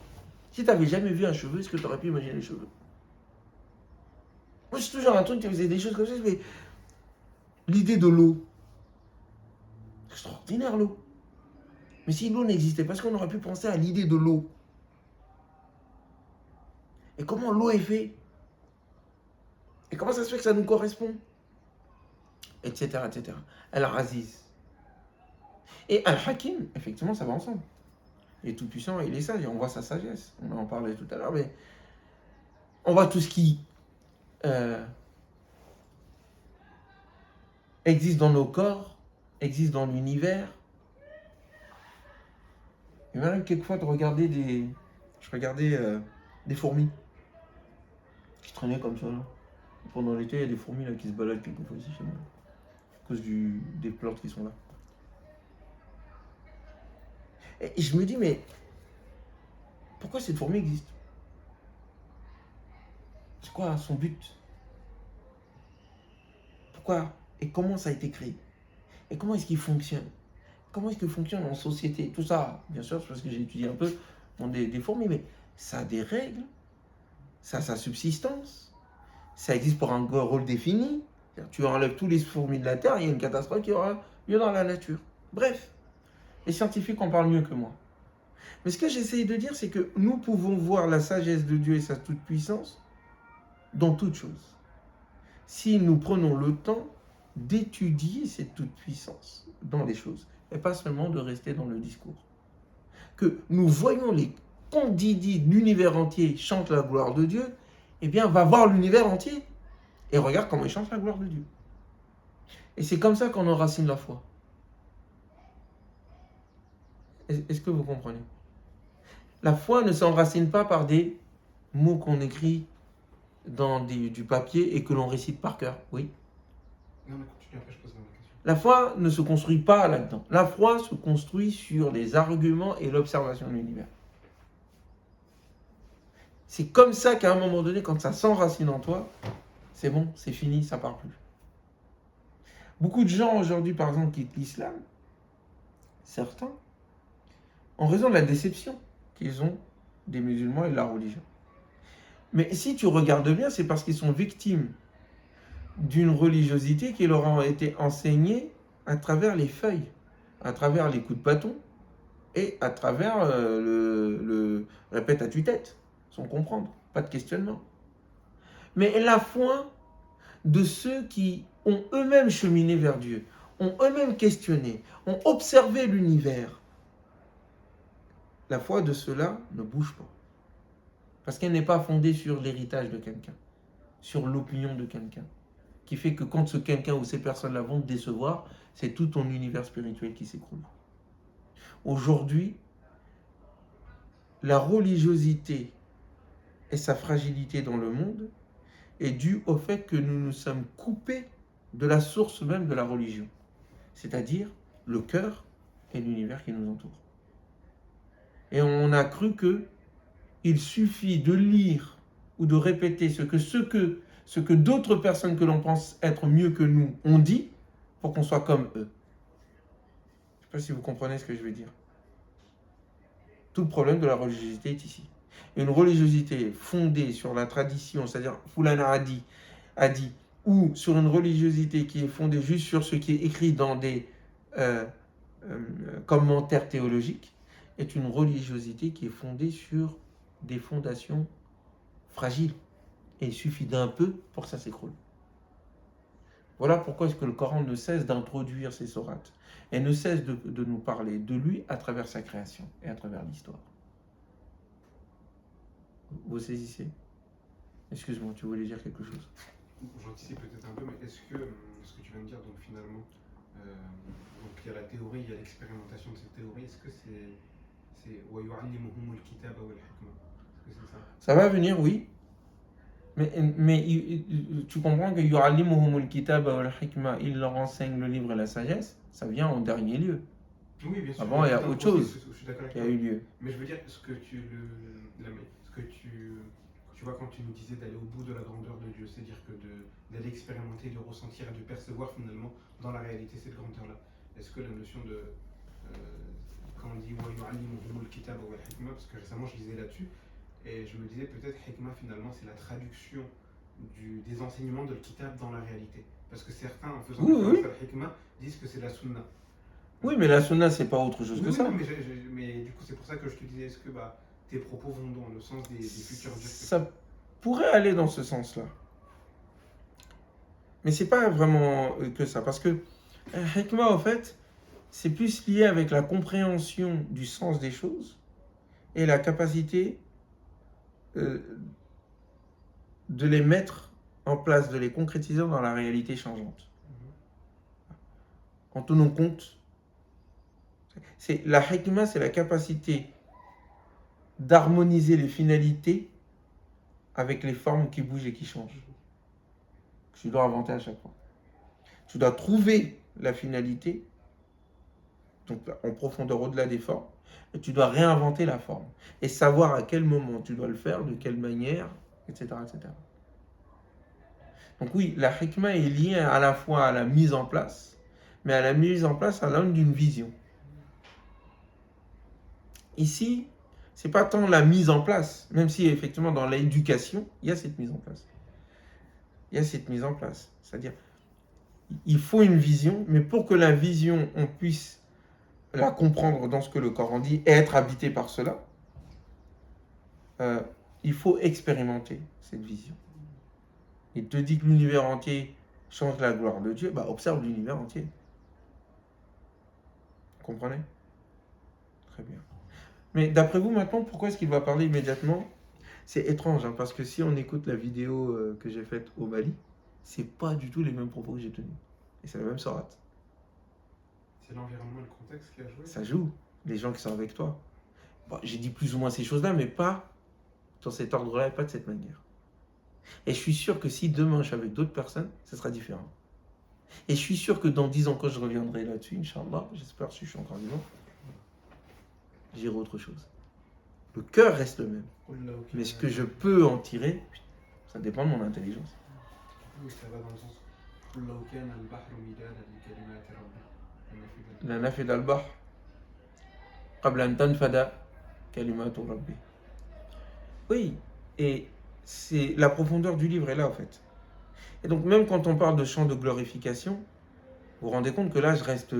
Si tu n'avais jamais vu un cheveu, est-ce que tu aurais pu imaginer les cheveux? Moi, c'est toujours un truc qui faisait des choses comme ça, mais l'idée de l'eau. C'est extraordinaire l'eau. Mais si l'eau n'existait pas, est-ce qu'on aurait pu penser à l'idée de l'eau? Et comment l'eau est faite? Et comment ça se fait que ça nous correspond? Etc. etc. Al-Aziz. Et Al-Hakim, effectivement, ça va ensemble. Il est tout puissant, il est sage, et on voit sa sagesse. On en parlait tout à l'heure, mais on voit tout ce qui existe dans nos corps, existe dans l'univers. Il m'arrive quelquefois de regarder Je regardais des fourmis qui traînaient comme ça. Là. Pendant l'été, il y a des fourmis là, qui se baladent quelquefois ici chez moi. À cause des plantes qui sont là. Et je me dis, mais pourquoi cette fourmi existe? C'est quoi son but? Pourquoi et comment ça a été créé? Et comment est-ce qu'il fonctionne? Comment est-ce qu'il fonctionne en société? Tout ça, bien sûr, c'est parce que j'ai étudié un peu des fourmis, mais ça a des règles, ça a sa subsistance, ça existe pour un rôle défini. Tu enlèves tous les fourmis de la Terre, il y a une catastrophe qui aura lieu dans la nature. Bref, les scientifiques en parlent mieux que moi. Mais ce que j'essaye de dire, c'est que nous pouvons voir la sagesse de Dieu et sa toute-puissance dans toutes choses. Si nous prenons le temps d'étudier cette toute-puissance dans les choses, et pas seulement de rester dans le discours. Que nous voyons les condidis de l'univers entier chantent la gloire de Dieu, eh bien, va voir l'univers entier et regarde comment il chante la gloire de Dieu. Et c'est comme ça qu'on enracine la foi. Est-ce que vous comprenez? La foi ne s'enracine pas par des mots qu'on écrit dans du papier et que l'on récite par cœur. Oui. Non, mais continue, après je poserai ma question. La foi ne se construit pas là-dedans. La foi se construit sur les arguments et l'observation de l'univers. C'est comme ça qu'à un moment donné, quand ça s'enracine en toi, c'est bon, c'est fini, ça ne part plus. Beaucoup de gens aujourd'hui, par exemple, quittent l'islam, certains, en raison de la déception qu'ils ont des musulmans et de la religion. Mais si tu regardes bien, c'est parce qu'ils sont victimes d'une religiosité qui leur a été enseignée à travers les feuilles, à travers les coups de bâton et à travers le répète à tue-tête, sans comprendre, pas de questionnement. Mais la foi de ceux qui ont eux-mêmes cheminé vers Dieu, ont eux-mêmes questionné, ont observé l'univers, la foi de ceux-là ne bouge pas. Parce qu'elle n'est pas fondée sur l'héritage de quelqu'un, sur l'opinion de quelqu'un, qui fait que quand ce quelqu'un ou ces personnes-là vont te décevoir, c'est tout ton univers spirituel qui s'écroule. Aujourd'hui, la religiosité et sa fragilité dans le monde est due au fait que nous nous sommes coupés de la source même de la religion, c'est-à-dire le cœur et l'univers qui nous entoure. Et on a cru que il suffit de lire ou de répéter ce que d'autres personnes que l'on pense être mieux que nous ont dit pour qu'on soit comme eux. Je ne sais pas si vous comprenez ce que je veux dire. Tout le problème de la religiosité est ici. Une religiosité fondée sur la tradition, c'est-à-dire Fulana a dit, ou sur une religiosité qui est fondée juste sur ce qui est écrit dans des commentaires théologiques, est une religiosité qui est fondée sur des fondations fragiles. Et il suffit d'un peu pour que ça s'écroule. Voilà pourquoi est-ce que le Coran ne cesse d'introduire ces sourates et ne cesse de nous parler de lui à travers sa création et à travers l'histoire. Vous saisissez? Excuse-moi, tu voulais dire quelque chose? J'anticipe peut-être un peu, mais est-ce que ce que tu viens de dire, donc finalement, donc il y a la théorie, il y a l'expérimentation de cette théorie, est-ce que c'est وَيُعَلِّمُهُمُ الْكِتَابَ وَالْحِكْمَةَ? Est-ce que c'est ça? Ça va venir, oui. Mais tu comprends que يُعَلِّمُهُمُ الْكِتَابَ وَالْحِكْمَةَ, il leur enseigne le livre et la sagesse, ça vient en dernier lieu. Oui, bien sûr. Avant, il y a tout un autre chose processus, je suis d'accord avec qui a toi. eu lieu. Mais je veux dire, ce que tu vois quand tu nous disais d'aller au bout de la grandeur de Dieu, c'est-à-dire que d'aller expérimenter, de ressentir et de percevoir finalement dans la réalité cette grandeur-là. Est-ce que la notion de quand on dit وَيُعَلِّمُهُمُ الْكِتَابَ وَالْحِكْمَةَ, parce que récemment je lisais là-dessus et je me disais peut-être hikmah finalement c'est la traduction des enseignements de l'kitab dans la réalité. Parce que certains en faisant référence à la hikmah disent que c'est la sunna. Oui, mais la sunna, c'est pas autre chose que Oui, ça. non, mais du coup, c'est pour ça que je te disais, est-ce que tes propos vont dans le sens des futurs durs? Ça pourrait aller dans ce sens-là. Mais c'est pas vraiment que ça. Parce que hikmah, en fait, c'est plus lié avec la compréhension du sens des choses et la capacité de les mettre en place, de les concrétiser dans la réalité changeante. En tenant compte, la hikmah, c'est la capacité d'harmoniser les finalités avec les formes qui bougent et qui changent. Tu dois inventer à chaque fois. Tu dois trouver la finalité, donc en profondeur au-delà des formes, et tu dois réinventer la forme. Et savoir à quel moment tu dois le faire, de quelle manière, etc. etc. Donc oui, la hikmah est liée à la fois à la mise en place, mais à la mise en place à l'aune d'une vision. Ici, c'est pas tant la mise en place, même si effectivement dans l'éducation, il y a cette mise en place. Il y a cette mise en place. C'est-à-dire, il faut une vision, mais pour que la vision, on puisse la comprendre dans ce que le Coran dit et être habité par cela, il faut expérimenter cette vision. Il te dit que l'univers entier change la gloire de Dieu, observe l'univers entier. Vous comprenez? Très bien. Mais d'après vous maintenant, pourquoi est-ce qu'il va parler immédiatement? C'est étrange, hein, parce que si on écoute la vidéo que j'ai faite au Mali, c'est pas du tout les mêmes propos que j'ai tenus. Et c'est la même sourate. C'est l'environnement et le contexte qui a joué? Ça joue, les gens qui sont avec toi. J'ai dit plus ou moins ces choses-là, mais pas dans cet ordre-là et pas de cette manière. Et je suis sûr que si demain je suis avec d'autres personnes, ce sera différent. Et je suis sûr que dans 10 ans, quand je reviendrai là-dessus, Inch'Allah, j'espère si je suis encore vivant, j'irai autre chose. Le cœur reste le même. Mais ce que je peux en tirer, ça dépend de mon intelligence. Oui, ça va dans le sens. La nafid al-bahr qabla an tanfada kalimatu rabbi. Oui, et c'est la profondeur du livre est là en fait. Et donc même quand on parle de chant de glorification, vous vous rendez compte que là je reste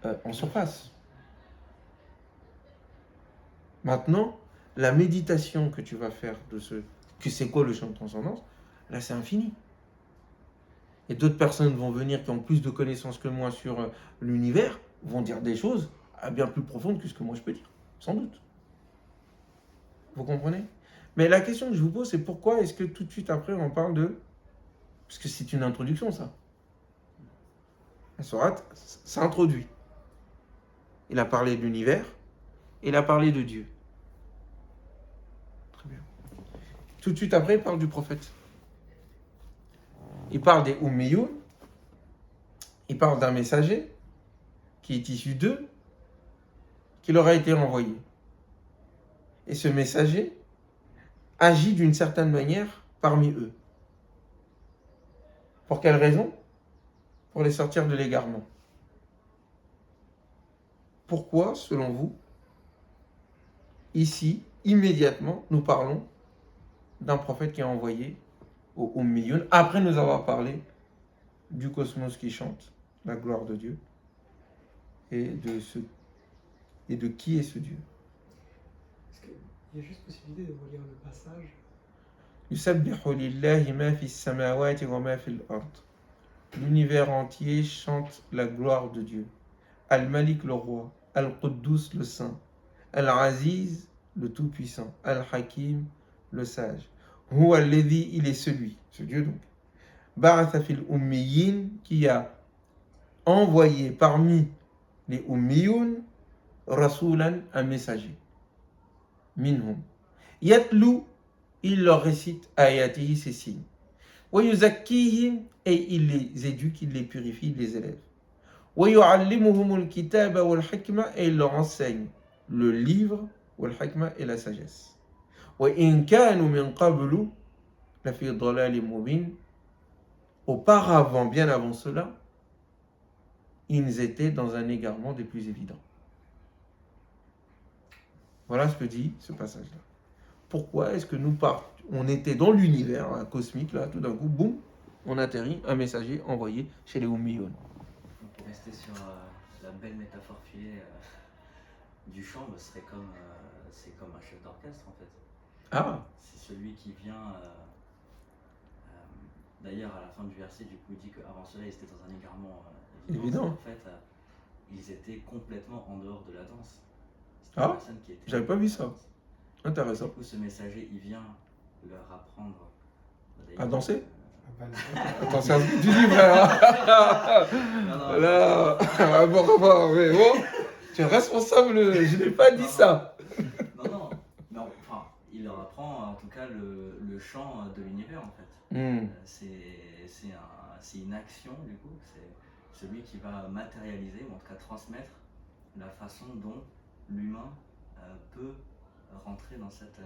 en surface. Maintenant, la méditation que tu vas faire que c'est quoi le champ de transcendance, là c'est infini. Et d'autres personnes vont venir qui ont plus de connaissances que moi sur l'univers, vont dire des choses bien plus profondes que ce que moi je peux dire, sans doute. Vous comprenez? Mais la question que je vous pose, c'est pourquoi est-ce que tout de suite après on parle de... Parce que c'est une introduction ça. La sourate, ça introduit. Il a parlé de l'univers, il a parlé de Dieu. Très bien. Tout de suite après, il parle du prophète. Il parle des Ummiyoun, il parle d'un messager qui est issu d'eux, qui leur a été envoyé. Et ce messager agit d'une certaine manière parmi eux. Pour quelle raison? Pour les sortir de l'égarement. Pourquoi, selon vous, ici, immédiatement, nous parlons d'un prophète qui est envoyé au Ummiyoun, après nous avoir parlé du cosmos qui chante la gloire de Dieu et de qui est ce Dieu? Est-ce qu'il y a juste possibilité de relire le passage? Yusabbihu lillahi ma fi samawati wa ma fi al-ard. L'univers entier chante la gloire de Dieu. Al-Malik le roi, Al-Quddus le saint, Al-Aziz le tout-puissant, Al-Hakim le sage. Huwa alladhi, il est celui, ce Dieu donc. Ba'atha fil ummiyin, qui a envoyé parmi les ummiyun rasulan, un messager. Minhum. Yatlu, il leur récite ayatihi, ses signes. Wa yuzakkihim, et il les éduque, il les purifie, il les élève. Wa yu'allimuhum al-kitaba wal-hikma, et il leur enseigne le livre, wal-hikma, et la sagesse. Wa in kanu min qablu la fi dhalalin mubin. Auparavant, bien avant cela, ils étaient dans un égarement des plus évidents. Voilà ce que dit ce passage-là. Pourquoi est-ce que nous on était dans l'univers cosmique, là, tout d'un coup, boum, on atterrit, un messager envoyé chez les Ummiyun. Pour rester sur la belle métaphore filée du chant, c'est comme un chef d'orchestre en fait. Ah, C'est celui qui vient. D'ailleurs, à la fin du verset, du coup, il dit qu'avant cela, ils étaient dans un égarement évident. En fait, ils étaient complètement en dehors de la danse. C'était Ah, une personne qui était j'avais pas vu ça. Intéressant. Du coup, ce messager, il vient leur apprendre À danser Ah, bah, Attends, c'est un truc que tu dis, frère. Non, Là, mais bon, tu es responsable, je n'ai pas dit ça. Non, mais enfin, il leur apprend en tout cas le chant de l'univers en fait. C'est une action du coup, c'est celui qui va matérialiser ou en tout cas transmettre la façon dont l'humain peut rentrer dans cette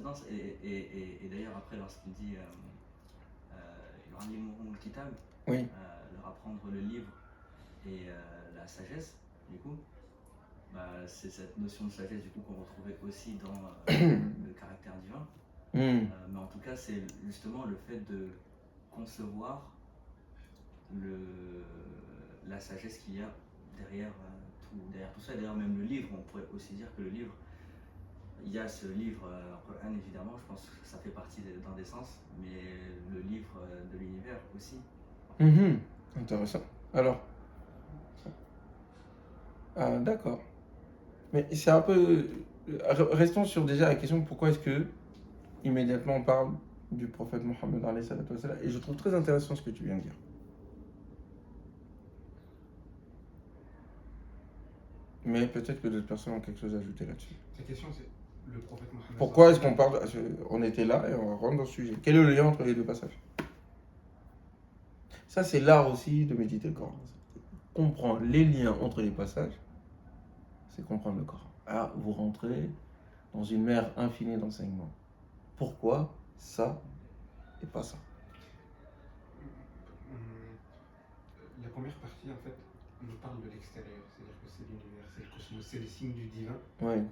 danse. Et d'ailleurs après lorsqu'il dit yu'allimuhumul kitab, Oui. leur apprendre le livre et la sagesse, du coup, c'est cette notion de sagesse du coup qu'on retrouvait aussi dans le caractère divin. Mais en tout cas, c'est justement le fait de concevoir la sagesse qu'il y a derrière tout ça. D'ailleurs, même le livre, on pourrait aussi dire que le livre, il y a ce livre Coran évidemment, je pense que ça fait partie dans des sens, mais le livre de l'univers aussi. Intéressant. Alors, d'accord. Mais c'est un peu. Restons sur déjà la question pourquoi est-ce que immédiatement on parle du prophète Mohammed alayhi salatu wassalam, et je trouve très intéressant ce que tu viens de dire. Mais peut-être que d'autres personnes ont quelque chose à ajouter là-dessus. Ta question, c'est le prophète Mohammed. Pourquoi est-ce qu'on parle on était là et on rentre dans ce sujet. Quel est le lien entre les deux passages? Ça, c'est l'art aussi de méditer le Coran. Comprendre les liens entre les passages, c'est comprendre le Coran. Ah, vous rentrez dans une mer infinie d'enseignements. Pourquoi ça et pas ça? La première partie, en fait, nous parle de l'extérieur, c'est-à-dire que c'est l'univers, c'est le cosmos, c'est les signes du divin Ouais.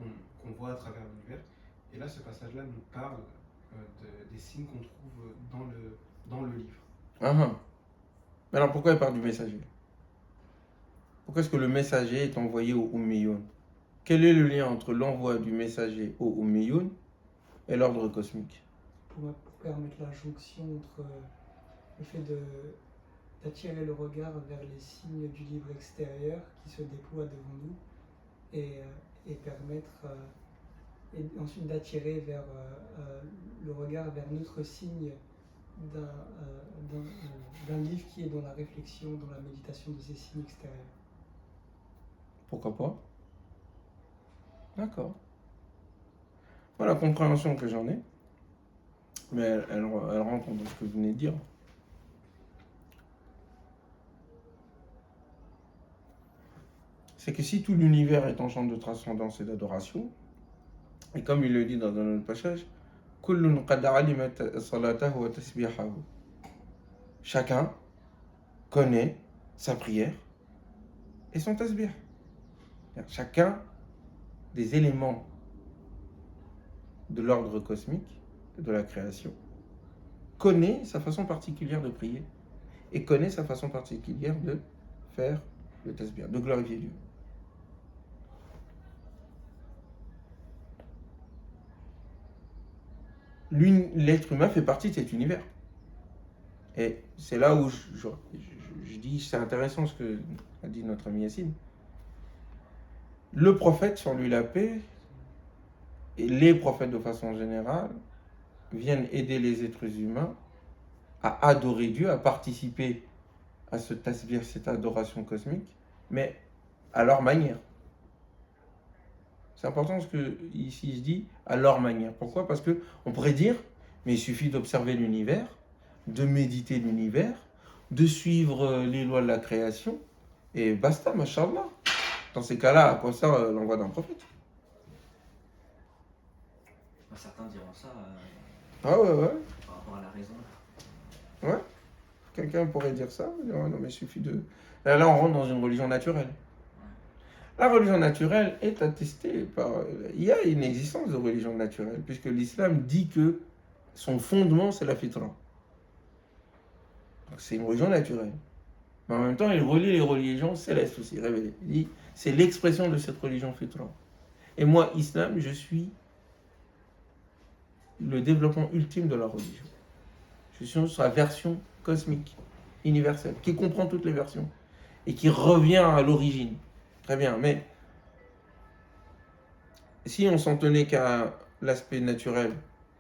qu'on voit à travers l'univers. Et là, ce passage-là nous parle des signes qu'on trouve dans le livre. Mais alors pourquoi il parle du messager? Pourquoi est-ce que le messager est envoyé au Ummiyun? Quel est le lien entre l'envoi du messager au Ummiyun et l'ordre cosmique? Pour permettre la jonction entre le fait d'attirer le regard vers les signes du livre extérieur qui se déploient devant nous et permettre et ensuite d'attirer vers le regard vers notre signe d'un livre qui est dans la réflexion, dans la méditation de ces signes extérieurs. Pourquoi pas? D'accord. Voilà la compréhension que j'en ai. Mais elle rentre dans ce que vous venez de dire. C'est que si tout l'univers est en champ de transcendance et d'adoration, et comme il le dit dans un autre passage, Kullun qad alimat salatahu wa tasbihahu. Chacun connaît sa prière et son tasbih. Chacun des éléments de l'ordre cosmique, de la création, connaît sa façon particulière de prier et connaît sa façon particulière de faire le tasbih, de glorifier Dieu. l'être humain fait partie de cet univers. Et c'est là où je dis, c'est intéressant ce que a dit notre ami Yassine. Le prophète, sur lui la paix, et les prophètes de façon générale, viennent aider les êtres humains à adorer Dieu, à participer à ce tasbih, cette adoration cosmique, mais à leur manière. C'est important ce que ici je dis, à leur manière. Pourquoi? Parce que on pourrait dire, mais il suffit d'observer l'univers, de méditer l'univers, de suivre les lois de la création, et basta, machallah. Dans ces cas-là, à quoi sert l'envoi d'un prophète? Certains diront ça Ah ouais. par rapport à la raison. Ouais. Quelqu'un pourrait dire ça. Non, mais il suffit de... Là, on rentre dans une religion naturelle. La religion naturelle est attestée par... Il y a une existence de religion naturelle, puisque l'islam dit que son fondement, c'est la fitra. Donc c'est une religion naturelle. Mais en même temps, il relie les religions célestes aussi, révélées. Il dit, c'est l'expression de cette religion fitra. Et moi, islam, je suis le développement ultime de la religion. Je suis sur la version cosmique, universelle, qui comprend toutes les versions et qui revient à l'origine. Très bien, mais si on s'en tenait qu'à l'aspect naturel,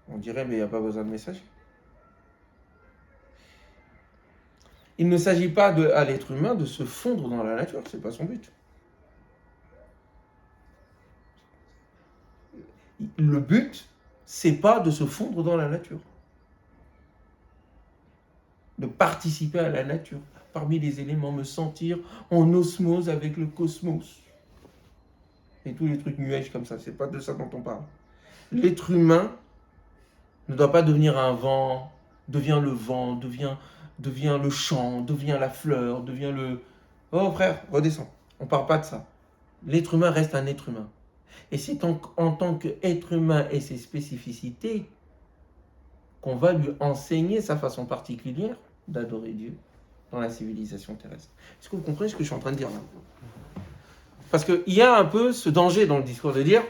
on dirait, mais il n'y a pas besoin de messager. Il ne s'agit pas à l'être humain de se fondre dans la nature, ce n'est pas son but. Le but, c'est pas de se fondre dans la nature. De participer à la nature, parmi les éléments, me sentir en osmose avec le cosmos. Et tous les trucs nuages comme ça, c'est pas de ça dont on parle. L'être humain ne doit pas devenir un vent, devient le vent, devient le champ, devient la fleur, devient le... Oh frère, redescends. On parle pas de ça. L'être humain reste un être humain. Et c'est en tant qu'être humain et ses spécificités qu'on va lui enseigner sa façon particulière d'adorer Dieu dans la civilisation terrestre. Est-ce que vous comprenez ce que je suis en train de dire là? Parce qu'il y a un peu ce danger dans le discours de dire,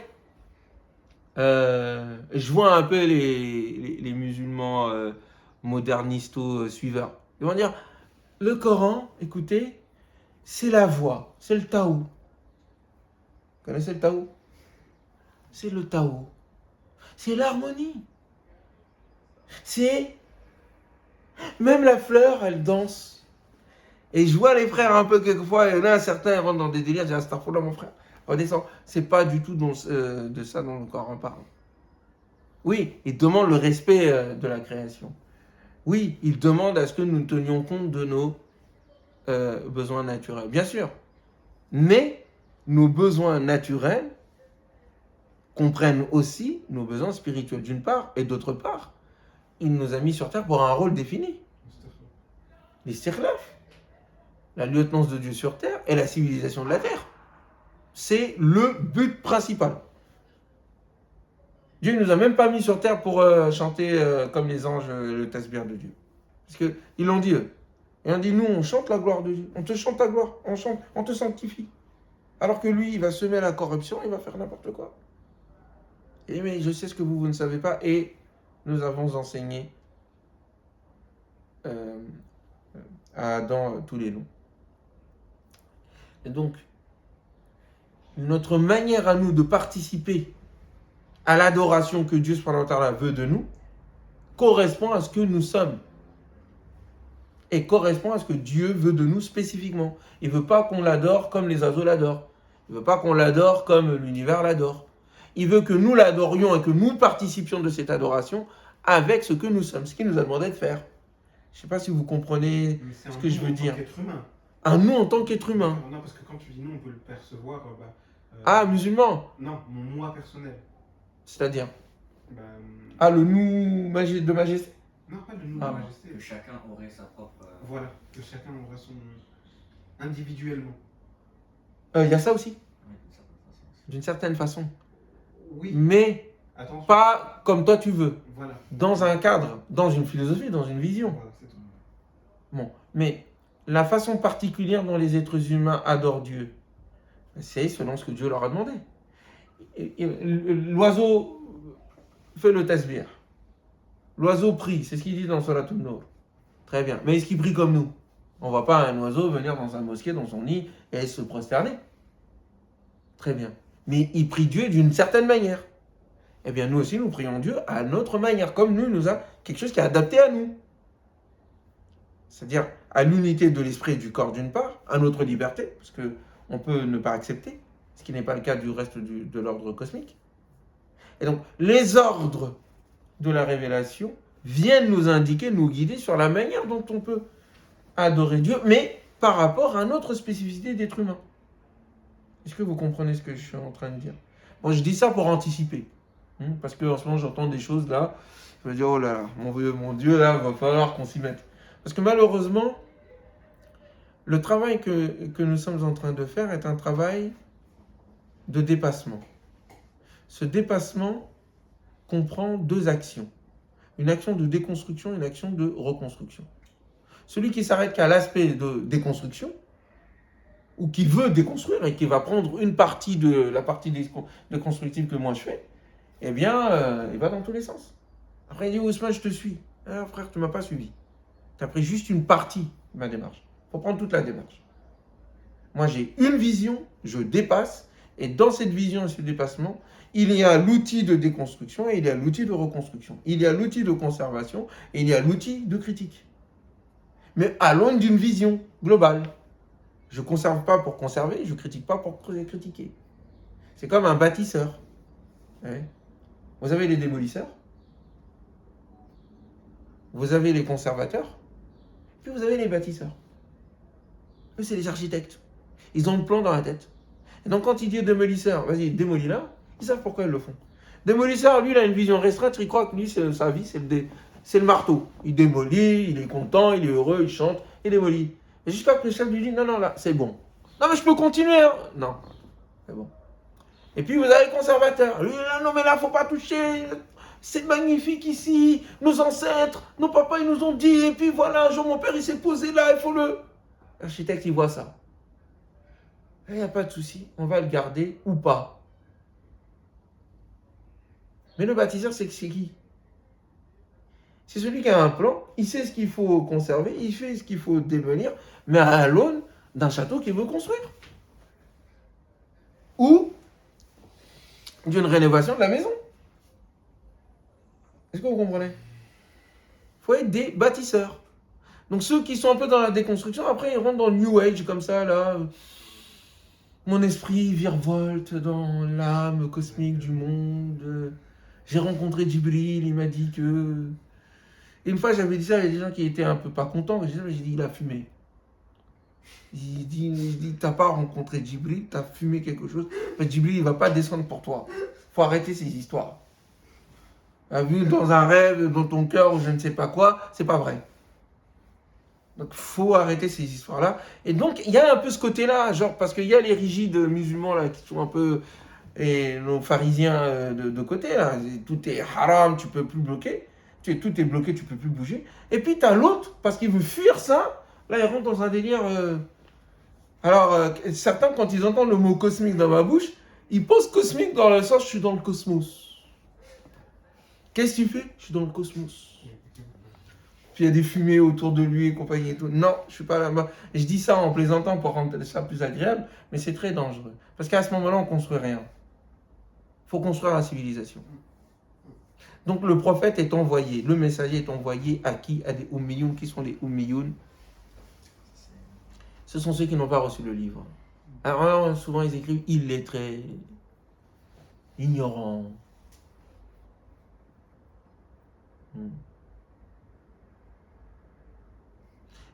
je vois un peu les musulmans modernisto-suiveurs. Ils vont dire, le Coran, écoutez, c'est la voie, c'est le Tao. Vous connaissez le Tao? C'est le Tao. C'est l'harmonie. C'est... Même la fleur, elle danse. Et je vois les frères un peu quelquefois, il y en a certains rentrent dans des délires, je dis, astaghfirullah mon frère, redescends. C'est pas du tout de ça dont le Coran parle. Oui, il demande le respect de la création. Oui, il demande à ce que nous tenions compte de nos besoins naturels. Bien sûr. Mais nos besoins naturels comprennent aussi nos besoins spirituels d'une part, et d'autre part, il nous a mis sur terre pour un rôle défini. L'istikhlaf, la lieutenance de Dieu sur terre et la civilisation de la terre. C'est le but principal. Dieu ne nous a même pas mis sur terre pour chanter comme les anges le tasbih de Dieu. Parce qu'ils l'ont dit eux. Et on dit, nous on chante la gloire de Dieu. On te chante ta gloire, on te sanctifie. Alors que lui, il va semer la corruption, il va faire n'importe quoi. Et mais je sais ce que vous ne savez pas. Et nous avons enseigné à Adam tous les noms. Et donc, notre manière à nous de participer à l'adoration que Dieu subhanahu wa ta'ala veut de nous correspond à ce que nous sommes. Et correspond à ce que Dieu veut de nous spécifiquement. Il ne veut pas qu'on l'adore comme les oiseaux l'adorent. Il ne veut pas qu'on l'adore comme l'univers l'adore. Il veut que nous l'adorions et que nous participions de cette adoration avec ce que nous sommes, ce qu'il nous a demandé de faire. Je ne sais pas si vous comprenez ce que je veux dire. Un nous en tant qu'être humain. Non, parce que quand tu dis nous, on peut le percevoir. Ah, musulman? Non, mon moi personnel. C'est-à-dire le nous de majesté? Non, pas le nous de majesté. Que chacun aurait sa propre... Voilà, que chacun aurait son... individuellement. Il y a ça aussi, Oui, d'une certaine façon. Oui. Mais attention. Pas comme toi tu veux. Voilà. Dans un cadre, dans une philosophie, dans une vision. Voilà, c'est tout. Bon, mais la façon particulière dont les êtres humains adorent Dieu, c'est selon ce que Dieu leur a demandé. L'oiseau fait le tasbih. L'oiseau prie, c'est ce qu'il dit dans Surat An-Nur. Très bien. Mais est-ce qu'il prie comme nous? On ne voit pas un oiseau venir dans un mosquée, dans son nid, et se prosterner. Très bien. Mais il prie Dieu d'une certaine manière. Eh bien, nous aussi, nous prions Dieu à notre manière. Comme nous, il nous a quelque chose qui est adapté à nous. C'est-à-dire à l'unité de l'esprit et du corps d'une part, à notre liberté, parce qu'on peut ne pas accepter, ce qui n'est pas le cas du reste de l'ordre cosmique. Et donc, les ordres de la révélation viennent nous indiquer, nous guider sur la manière dont on peut adorer Dieu, mais par rapport à notre spécificité d'être humain. Est-ce que vous comprenez ce que je suis en train de dire? Bon, je dis ça pour anticiper, parce qu'en ce moment, j'entends des choses là, je me dis, oh là là, mon Dieu, là, il va falloir qu'on s'y mette. Parce que malheureusement, le travail que nous sommes en train de faire est un travail de dépassement. Ce dépassement comprend deux actions. Une action de déconstruction et une action de reconstruction. Celui qui s'arrête qu'à l'aspect de déconstruction, ou qui veut déconstruire et qui va prendre une partie de la partie déconstructive que moi je fais, eh bien, il va dans tous les sens. Après, il dit, Ousmane, je te suis. Ah, frère, tu ne m'as pas suivi. Tu as pris juste une partie de ma démarche. Il faut prendre toute la démarche. Moi, j'ai une vision, je dépasse, et dans cette vision et ce dépassement, il y a l'outil de déconstruction et il y a l'outil de reconstruction. Il y a l'outil de conservation et il y a l'outil de critique. Mais à l'aune d'une vision globale. Je ne conserve pas pour conserver, je ne critique pas pour critiquer. C'est comme un bâtisseur. Ouais. Vous avez les démolisseurs, vous avez les conservateurs, puis vous avez les bâtisseurs. Eux, c'est les architectes. Ils ont le plan dans la tête. Et donc, quand il dit démolisseur, vas-y, démolis-la, ils savent pourquoi ils le font. Démolisseur, lui, il a une vision restreinte, il croit que lui, sa vie, c'est le marteau. Il démolit, il est content, il est heureux, il chante, il démolit. Et jusqu'à ce que le chef lui dit, non, là, c'est bon. Non, mais je peux continuer, hein. Non, c'est bon. Et puis, vous avez le conservateur. Lui, là, non, mais là, il ne faut pas toucher. C'est magnifique ici. Nos ancêtres, nos papas, ils nous ont dit. Et puis, voilà, un jour, mon père, il s'est posé là, il faut le... L'architecte, il voit ça. Il n'y a pas de souci, on va le garder ou pas. Mais le bâtisseur, c'est qui? C'est celui qui a un plan, il sait ce qu'il faut conserver, il fait ce qu'il faut démolir, mais à l'aune d'un château qu'il veut construire. Ou d'une rénovation de la maison. Est-ce que vous comprenez? Il faut être des bâtisseurs. Donc ceux qui sont un peu dans la déconstruction, après ils rentrent dans le New Age comme ça, là. Mon esprit virevolte dans l'âme cosmique du monde. J'ai rencontré Djibril, il m'a dit que... Et une fois, j'avais dit ça, il y a des gens qui étaient un peu pas contents. J'ai dit, il a fumé. Il dit, t'as pas rencontré Djibril, t'as fumé quelque chose. Mais Djibril, il va pas descendre pour toi. Faut arrêter ces histoires. Vu dans un rêve, dans ton cœur, ou je ne sais pas quoi, c'est pas vrai. Donc, faut arrêter ces histoires-là. Et donc, il y a un peu ce côté-là, genre, parce qu'il y a les rigides musulmans, là, qui sont un peu... Et nos pharisiens de côté, là. Tout est haram, tu peux plus bloquer. Tout est bloqué, tu peux plus bouger. Et puis, tu as l'autre, parce qu'il veut fuir ça. Là, il rentre dans un délire... Alors, certains, quand ils entendent le mot cosmique dans ma bouche, ils posent cosmique dans le sens, je suis dans le cosmos. Qu'est-ce que tu fais? Je suis dans le cosmos. Puis il y a des fumées autour de lui et compagnie et tout. Non, je suis pas là-bas. Je dis ça en plaisantant pour rendre ça plus agréable, mais c'est très dangereux. Parce qu'à ce moment-là, on ne construit rien. Il faut construire la civilisation. Donc le prophète est envoyé, le messager est envoyé à qui? À des Ummiyoun. Qui sont les Ummiyoun? Ce sont ceux qui n'ont pas reçu le livre. Alors souvent ils écrivent illettrés, ignorants.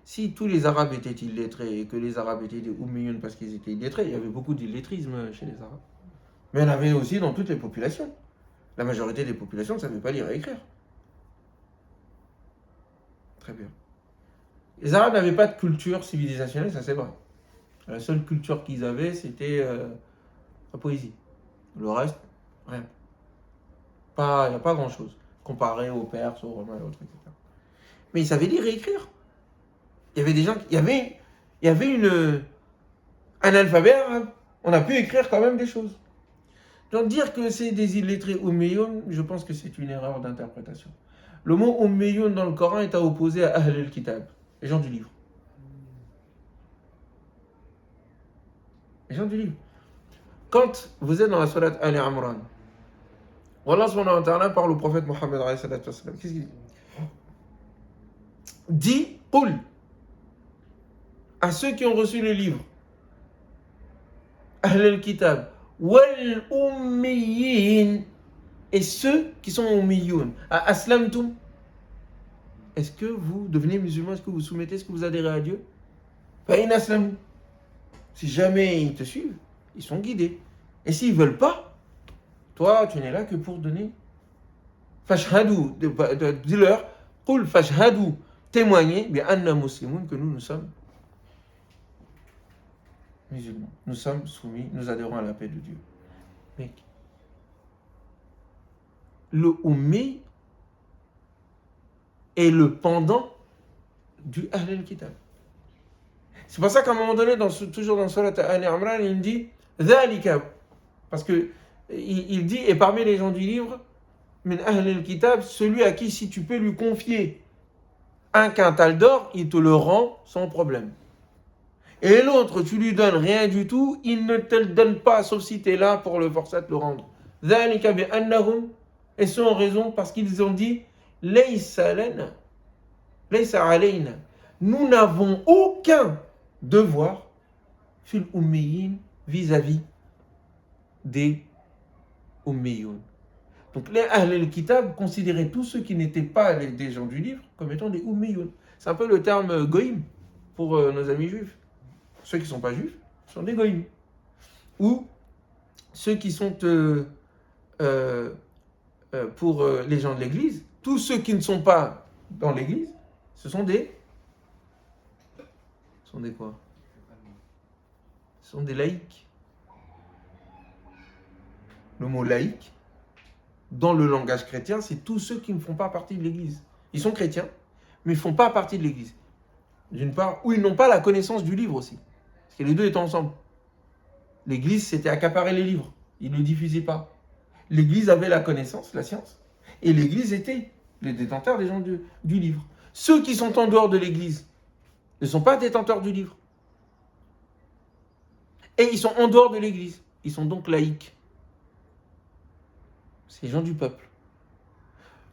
Si tous les Arabes étaient illettrés et que les Arabes étaient des Ummiyoun parce qu'ils étaient illettrés, il y avait beaucoup d'illettrisme chez les Arabes. Mais il y en avait aussi dans toutes les populations. La majorité des populations ne savaient pas lire et écrire. Très bien. Les Arabes n'avaient pas de culture civilisationnelle, ça c'est vrai. La seule culture qu'ils avaient, c'était la poésie. Le reste, rien. Il n'y a pas grand-chose, comparé aux Perses, aux Romains et autres, etc. Mais ils savaient lire et écrire. Il y avait des gens, il y avait un alphabet arabe. On a pu écrire quand même des choses. Donc dire que c'est des illettrés Ummiyoun, je pense que c'est une erreur d'interprétation. Le mot Ummiyun dans le Coran est à opposer à Ahl al-Kitab, les gens du livre. Les gens du livre. Quand vous êtes dans la sourate Ali Imran, Allah subhanahu wa ta'ala parle au prophète Mohammed alayhi salatu wassalam. Qu'est-ce qu'il dit? Dis, qul, à ceux qui ont reçu le livre, Ahl al-Kitab, wal ummiyin, et ceux qui sont ummiyun, à aslamtum, est-ce que vous devenez musulman? Est-ce que vous soumettez? Est-ce que vous adhérez à Dieu? Fa in aslamu. Si jamais ils te suivent, ils sont guidés. Et s'ils ne veulent pas, toi, tu n'es là que pour donner. Fashhadu, dis-leur, qul fashhadu, témoignez, bi anna muslimun, que nous sommes musulmans. Nous sommes soumis, nous adhérons à la paix de Dieu. Mec, le ummi est le pendant du Ahl al-Kitab. C'est pour ça qu'à un moment donné, toujours dans Surat Al-Imran, il dit Dhalika, parce que il dit, et parmi les gens du livre, min Ahl al-Kitab, celui à qui si tu peux lui confier un quintal d'or, il te le rend sans problème. Et l'autre, tu lui donnes rien du tout, il ne te le donne pas, sauf si tu es là pour le forcer à te le rendre. Dhalika bi annahum, et ce en raison parce qu'ils ont dit Laysa lana, laysa alayna, nous n'avons aucun devoir fil ummiyin, vis-à-vis des ummiyun. Donc les Ahl al-Kitab considéraient tous ceux qui n'étaient pas des gens du livre comme étant des ummiyun. C'est un peu le terme goïm pour nos amis juifs. Ceux qui ne sont pas juifs sont des goïm. Ou ceux qui sont pour les gens de l'église, tous ceux qui ne sont pas dans l'église, ce sont des quoi? Ce sont des laïcs. Le mot laïc, dans le langage chrétien, c'est tous ceux qui ne font pas partie de l'église. Ils sont chrétiens, mais ils ne font pas partie de l'église. D'une part, ou ils n'ont pas la connaissance du livre aussi. Parce que les deux étaient ensemble. L'église, c'était accaparer les livres. Ils ne le diffusaient pas. L'église avait la connaissance, la science. Et l'église était les détenteurs des gens du livre. Ceux qui sont en dehors de l'église ne sont pas détenteurs du livre. Et ils sont en dehors de l'église. Ils sont donc laïcs. C'est les gens du peuple.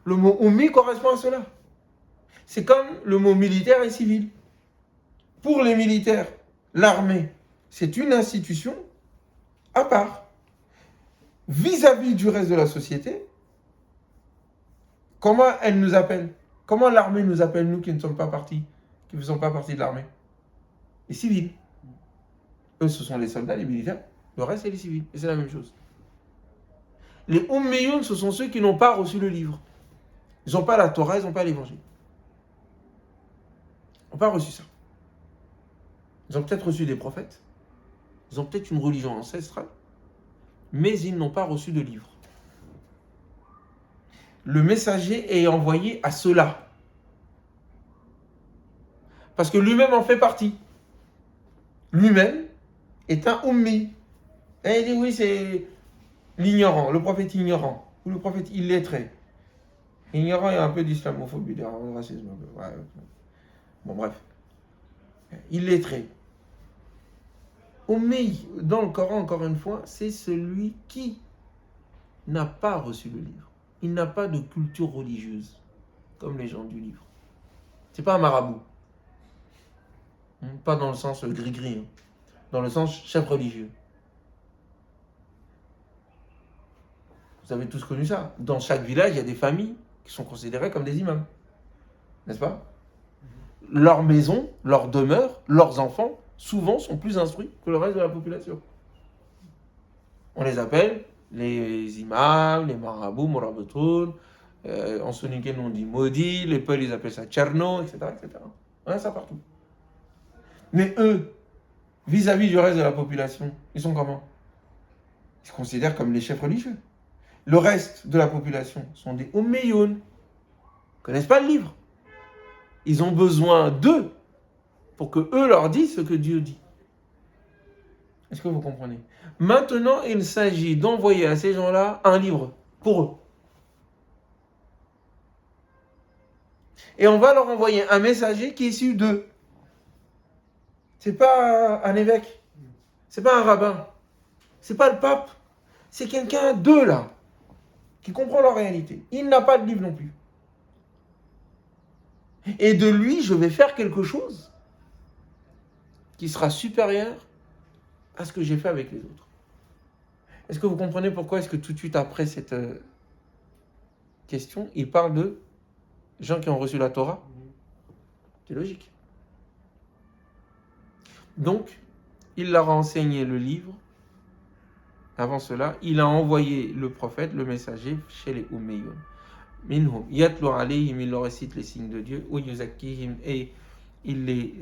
Le mot ummi correspond à cela. C'est comme le mot militaire et civil. Pour les militaires, l'armée, c'est une institution à part. Vis-à-vis du reste de la société, comment elle nous appelle? Comment l'armée nous appelle, nous qui ne sommes pas partis, qui ne faisons pas partie de l'armée? Les civils. Eux, ce sont les soldats, les militaires. Le reste, c'est les civils. Et c'est la même chose. Les ummiyun, ce sont ceux qui n'ont pas reçu le livre. Ils n'ont pas la Torah, ils n'ont pas l'évangile. Ils n'ont pas reçu ça. Ils ont peut-être reçu des prophètes. Ils ont peut-être une religion ancestrale. Mais ils n'ont pas reçu de livre. Le messager est envoyé à ceux-là. Parce que lui-même en fait partie. Lui-même est un ummi. Et il dit oui, c'est l'ignorant, le prophète ignorant, ou le prophète illettré. Ignorant, il y a un peu d'islamophobie, de racisme. Ouais. Bon, bref. Illettré. Ummi, dans le Coran, encore une fois, c'est celui qui n'a pas reçu le livre. Il n'a pas de culture religieuse, comme les gens du livre. C'est pas un marabout. Pas dans le sens gris-gris, hein. Dans le sens chef religieux. Vous avez tous connu ça. Dans chaque village, il y a des familles qui sont considérées comme des imams. N'est-ce pas? Leur maison, leur demeure, leurs enfants, souvent sont plus instruits que le reste de la population. On les appelle les imams, les marabouts, moraboutoun. En soninké, on dit maudit. Les Peuls, ils appellent ça tcherno, etc. etc. On a ça partout. Mais eux, vis-à-vis du reste de la population, ils sont comment? Ils se considèrent comme les chefs religieux. Le reste de la population sont des ummiyoun. Ils ne connaissent pas le livre. Ils ont besoin d'eux pour que eux leur disent ce que Dieu dit. Est-ce que vous comprenez? Maintenant, il s'agit d'envoyer à ces gens-là un livre pour eux. Et on va leur envoyer un messager qui est issu d'eux. C'est pas un évêque. C'est pas un rabbin. C'est pas le pape. C'est quelqu'un d'eux là, qui comprend leur réalité. Il n'a pas de livre non plus. Et de lui, je vais faire quelque chose qui sera supérieur à ce que j'ai fait avec les autres. Est-ce que vous comprenez pourquoi est-ce que tout de suite après cette question, il parle de gens qui ont reçu la Torah? C'est logique. Donc, il leur a enseigné le livre. Avant cela, il a envoyé le prophète, le messager, chez les Umayyun. Minhum yatlu alayhim, il leur récite les signes de Dieu, wa yuzakkihim, et il les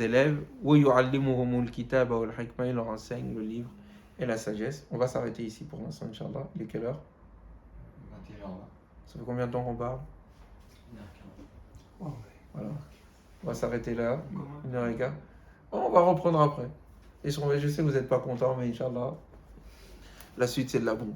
élève, wa yuallimuhumul kitaba wal hikma, il leur enseigne le livre et la sagesse. On va s'arrêter ici pour l'instant, Inch'Allah. Il est quelle heure? 21h20. Ça fait combien de temps qu'on parle? Oh, Voilà. On va s'arrêter là, 1h15. On va reprendre après. Et je sais que vous n'êtes pas content, mais Inch'Allah, la suite c'est de la bombe.